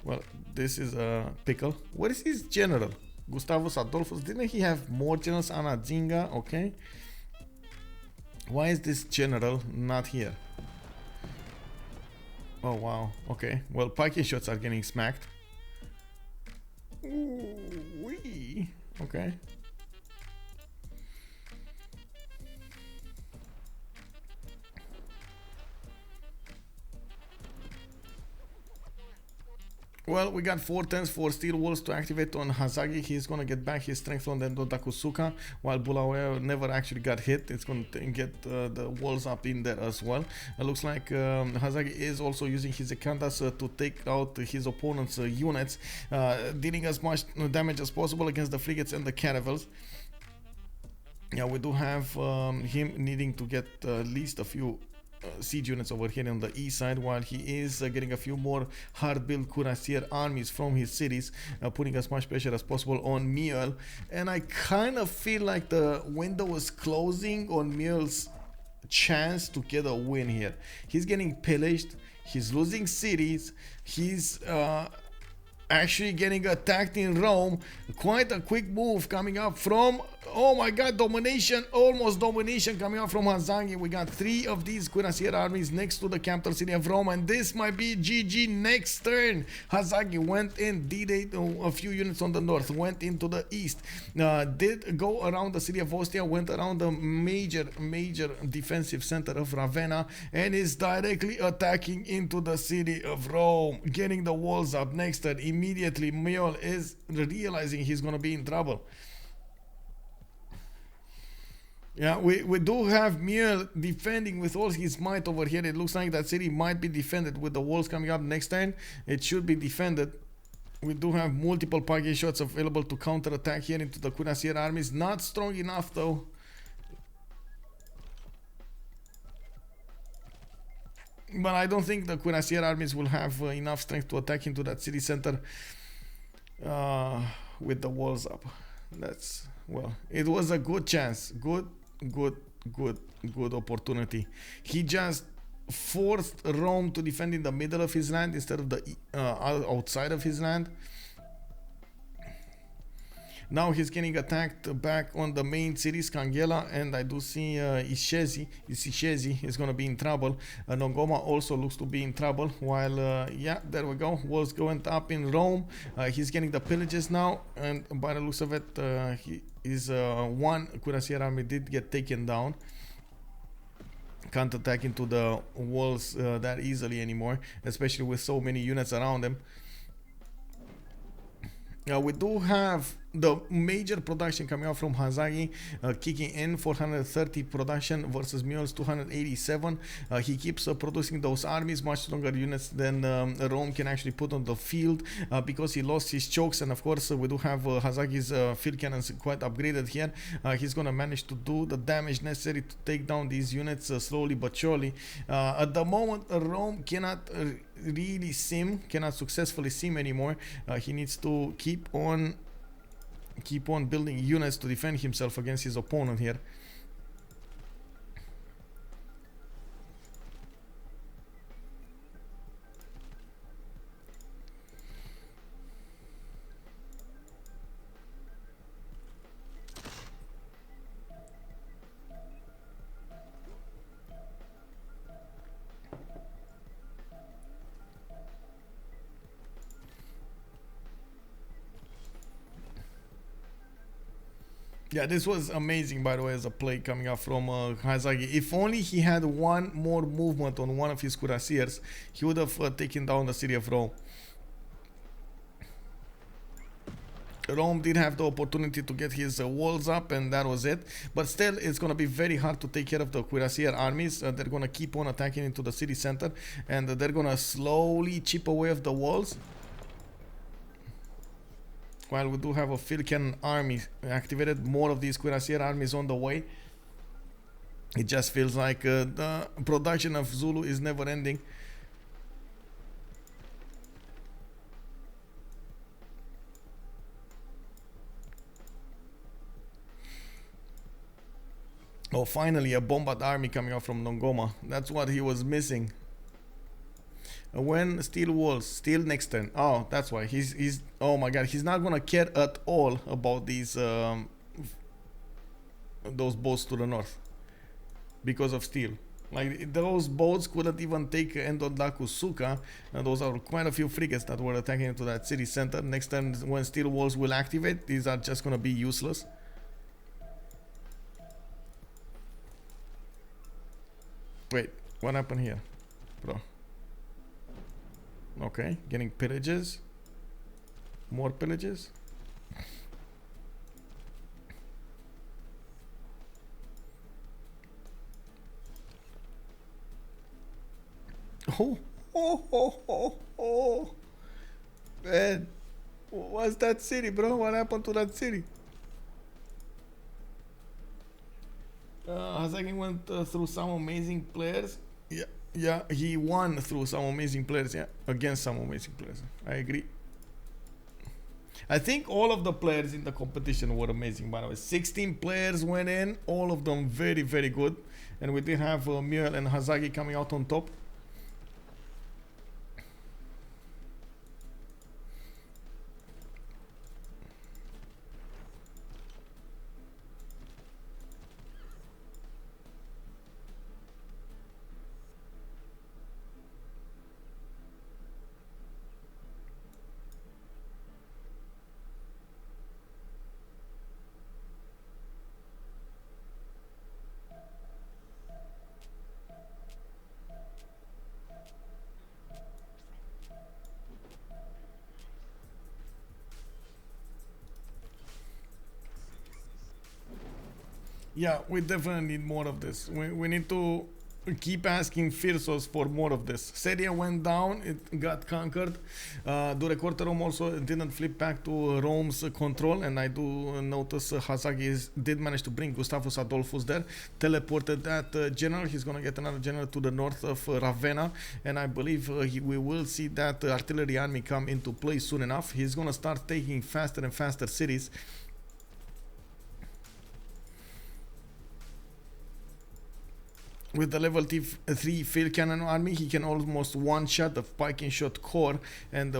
Well, this is a pickle. What is his general? Gustavus Adolphus, didn't he have more generals? Anna Zinga, okay. Why is this general not here? Oh wow, okay. Well, pike shots are getting smacked. Ooh-wee. Okay. Well, we got 4 turns for steel walls to activate on Hazaggi. He's gonna get back his strength on the Dakusuka, while Bulawayo never actually got hit. It's gonna get the walls up in there as well. It looks like Hazaggi is also using his Ekandas to take out his opponent's units, dealing as much damage as possible against the frigates and the caravels. Yeah, we do have him needing to get at least a few siege units over here on the east side, while he is getting a few more hard-built cuirassier armies from his cities, putting as much pressure as possible on M1oel. And I kind of feel like the window is closing on M1oel's chance to get a win here. He's getting pillaged, he's losing cities, he's actually getting attacked in Rome. Quite a quick move coming up from, oh my god, domination, almost domination coming up from Hazaggi. We got 3 of these cuirassier armies next to the capital city of Rome, and this might be GG next turn. Hazaggi went in, D-Day a few units on the north, went into the east, did go around the city of Ostia, went around the major defensive center of Ravenna, and is directly attacking into the city of Rome, getting the walls up next turn. Immediately M1oel is realizing he's gonna be in trouble. Yeah, we do have M1oel defending with all his might over here. It looks like that city might be defended with the walls coming up next turn. It should be defended. We do have multiple package shots available to counter-attack here into the Cuirassier armies. Not strong enough though. But I don't think the Cuirassier armies will have enough strength to attack into that city center with the walls up. That's, well, it was a good chance. Good opportunity. He just forced Rome to defend in the middle of his land instead of the outside of his land. Now he's getting attacked back on the main city, Scangela, and I do see Ishezi is going to be in trouble. Nongoma also looks to be in trouble, while, yeah, there we go. Walls going up in Rome. He's getting the pillages now, and by the looks of it, one Cuirassier army did get taken down. Can't attack into the walls that easily anymore, especially with so many units around them. We do have the major production coming out from Hazaggi, kicking in 430 production versus M1oel's 287. He keeps producing those armies, much stronger units than Rome can actually put on the field because he lost his chokes. And of course, we do have Hazaggi's field cannons quite upgraded here. He's going to manage to do the damage necessary to take down these units slowly but surely. At the moment, Rome cannot really cannot successfully sim anymore. He needs to keep on building units to defend himself against his opponent here. Yeah, this was amazing, by the way, as a play coming up from Hazaggi. If only he had one more movement on one of his cuirassiers, he would have taken down the city of Rome. Rome did have the opportunity to get his walls up, and that was it. But still, it's going to be very hard to take care of the cuirassier armies. They're going to keep on attacking into the city center, and they're going to slowly chip away at the walls. While we do have a field cannon army activated, more of these cuirassier armies on the way. It just feels like the production of Zulu is never ending. Oh, finally a bombard army coming out from Nongoma. That's what he was missing. When steel walls, steel next turn. Oh, that's why he's oh my god, he's not gonna care at all about these those boats to the north because of steel. Like, those boats couldn't even take Endondaku Suka. Those are quite a few frigates that were attacking into that city center. Next turn, when steel walls will activate, these are just gonna be useless. Wait, what happened here, bro? Okay, getting pillages. More pillages. Oh. Man, what's that city, bro? What happened to that city? Hazaggi went through some amazing players. Yeah, he won through some amazing players, yeah, against some amazing players. I agree. I think all of the players in the competition were amazing, by the way. 16 players went in, all of them very, very good. And we did have M1oel and Hazaggi coming out on top. Yeah, we definitely need more of this. We need to keep asking Firsos for more of this. Seria went down, it got conquered. Durecorte Rome also didn't flip back to Rome's control, and I do notice Hazaggi did manage to bring Gustavus Adolphus there, teleported that general. He's gonna get another general to the north of Ravenna, and I believe we will see that artillery army come into play soon enough. He's gonna start taking faster and faster cities. With the level 3 field cannon army, he can almost one-shot the Viking shot core, and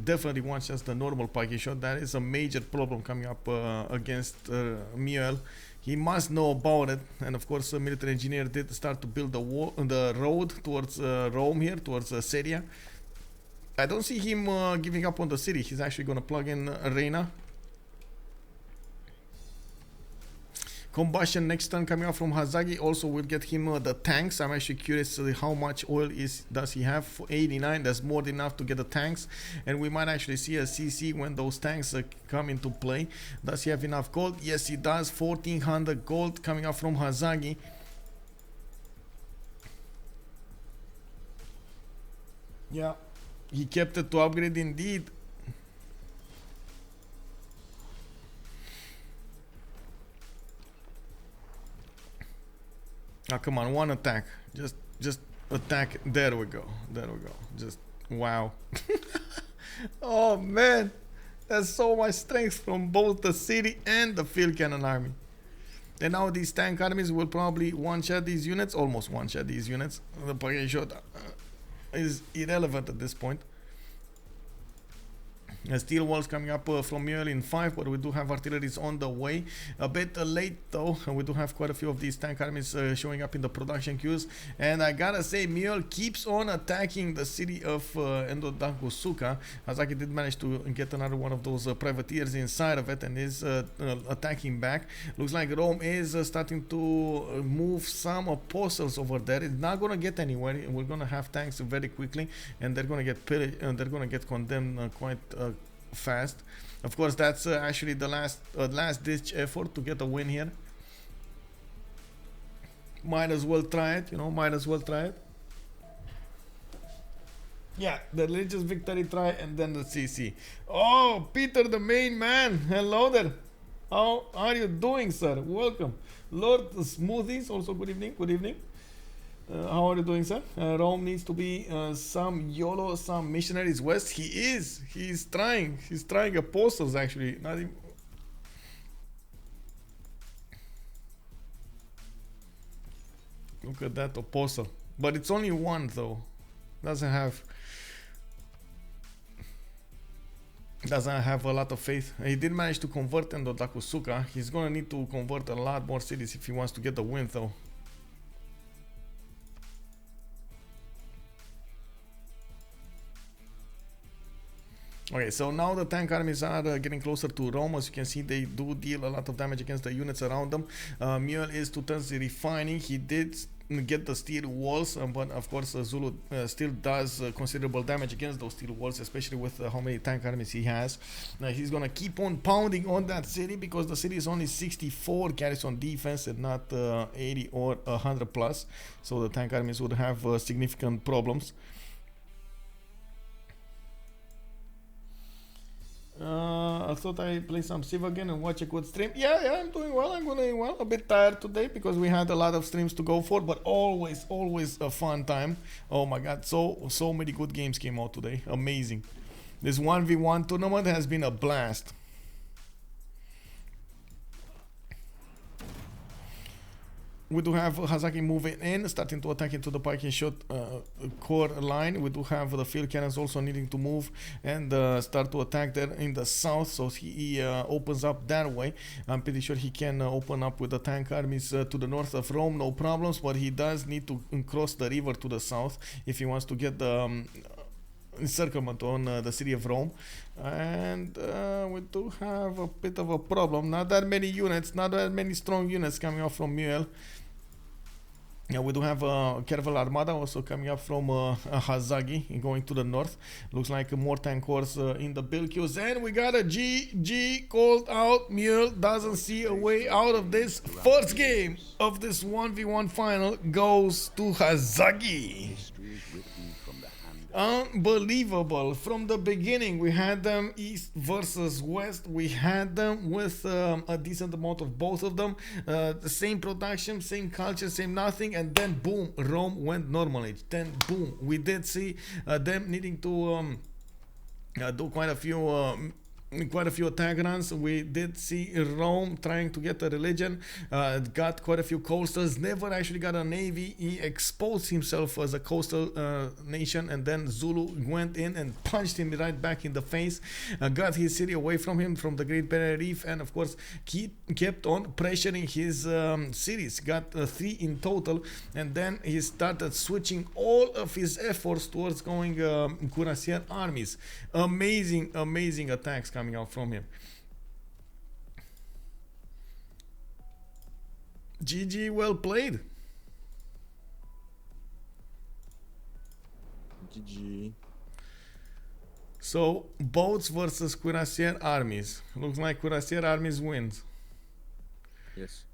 definitely one-shots the normal Viking shot. That is a major problem coming up against M1oel. He must know about it, and of course, military engineer did start to build the road towards Rome here, towards Seria. I don't see him giving up on the city. He's actually going to plug in Reina. Combustion next turn coming out from Hazaggi. Also will get him the tanks. I'm actually curious how much oil does he have. 89, that's more than enough to get the tanks, and we might actually see a CC when those tanks come into play. Does he have enough gold? Yes, he does. 1400 gold coming out from Hazaggi. Yeah, he kept it to upgrade indeed. Oh, come on, one attack. Just attack. There we go. There we go. Just wow. Oh man. That's so much strength from both the city and the field cannon army. And now these tank armies will probably one-shot these units, almost one-shot these units. The Pagay shot is irrelevant at this point. Steel walls coming up from M1oel in 5, but we do have artilleries on the way. A bit late though, we do have quite a few of these tank armies showing up in the production queues. And I gotta say, M1oel keeps on attacking the city of Endodagusuka. Hazaggi did manage to get another one of those privateers inside of it and is attacking back. Looks like Rome is starting to move some apostles over there. It's not gonna get anywhere. We're gonna have tanks very quickly, and they're gonna get condemned quite fast. Of course, that's actually the last ditch effort to get a win here. Might as well try it, you know, might as well try it. Yeah, the religious victory try and then the CC. Oh, Peter the main man, hello there. How are you doing, sir? Welcome. Lord Smoothies, also good evening, good evening. How are you doing, sir? Rome needs to be some YOLO, some missionaries west. He is. He's trying. He's trying apostles, actually. Not even... Look at that apostle. But it's only one, though. Doesn't have a lot of faith. He did manage to convert Endodagusuka. He's gonna need to convert a lot more cities if he wants to get the win, though. Okay, so now the tank armies are getting closer to Rome. As you can see, they do deal a lot of damage against the units around them. M1oel is 2 turns refining. He did get the steel walls, but of course Zulu still does considerable damage against those steel walls, especially with how many tank armies he has. He's gonna keep on pounding on that city because the city is only 64 garrison defense and not 80 or 100 plus, so the tank armies would have significant problems. I thought I'd play some Civ again and watch a good stream. Yeah, I'm doing well. I'm doing well. A bit tired today because we had a lot of streams to go for, but always a fun time. Oh my god, so many good games came out today. Amazing. This 1v1 tournament has been a blast. We do have Hazaggi moving in, starting to attack into the Viking shot core line. We do have the field cannons also needing to move and start to attack there in the south, so he opens up that way. I'm pretty sure he can open up with the tank armies to the north of Rome, no problems, but he does need to cross the river to the south if he wants to get the encirclement on the city of Rome. And we do have a bit of a problem. Not that many units, not that many strong units coming out from M1oel. Yeah, we do have a Caravel Armada also coming up from Hazaggi, going to the north. Looks like more tank cores in the build queues. And we got a GG called out. M1oel doesn't see a way out of this. First game of this 1v1 final goes to Hazaggi. Unbelievable. From the beginning, we had them east versus west. We had them with a decent amount of both of them. The same production, same culture, same nothing. And then, boom, Rome went normal age. Then, boom, we did see them needing to do quite a few attack runs. We did see Rome trying to get a religion, got quite a few coastals, never actually got a navy. He exposed himself as a coastal nation, and then Zulu went in and punched him right back in the face, got his city away from him, from the Great Barrier Reef, and of course he kept on pressuring his cities, got 3 in total, and then he started switching all of his efforts towards going cuirassier armies. Amazing attacks coming out from him. GG, well played. GG. So boats versus cuirassier armies. Looks like cuirassier armies wins. Yes.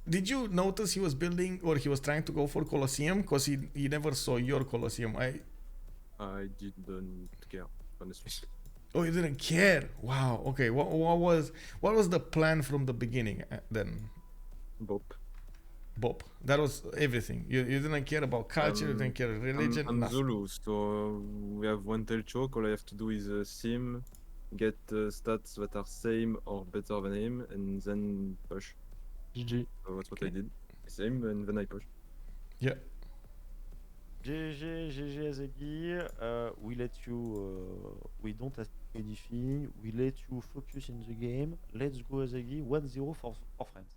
Did you notice he was building, or he was trying to go for Colosseum? Because he never saw your Colosseum. I didn't care, honestly. Oh, you didn't care? Wow. Okay. What was the plan from the beginning then? Bob. That was everything. You didn't care about culture. You didn't care religion. I'm Zulu, so we have one tail choke. All I have to do is sim, get stats that are same or better than him, and then push. GG. So that's what I did. Same, and then I push. Yeah. GG Hazaggi. We let you. We don't ask any fee. We let you focus in the game. Let's go Hazaggi. 1-0 for friends.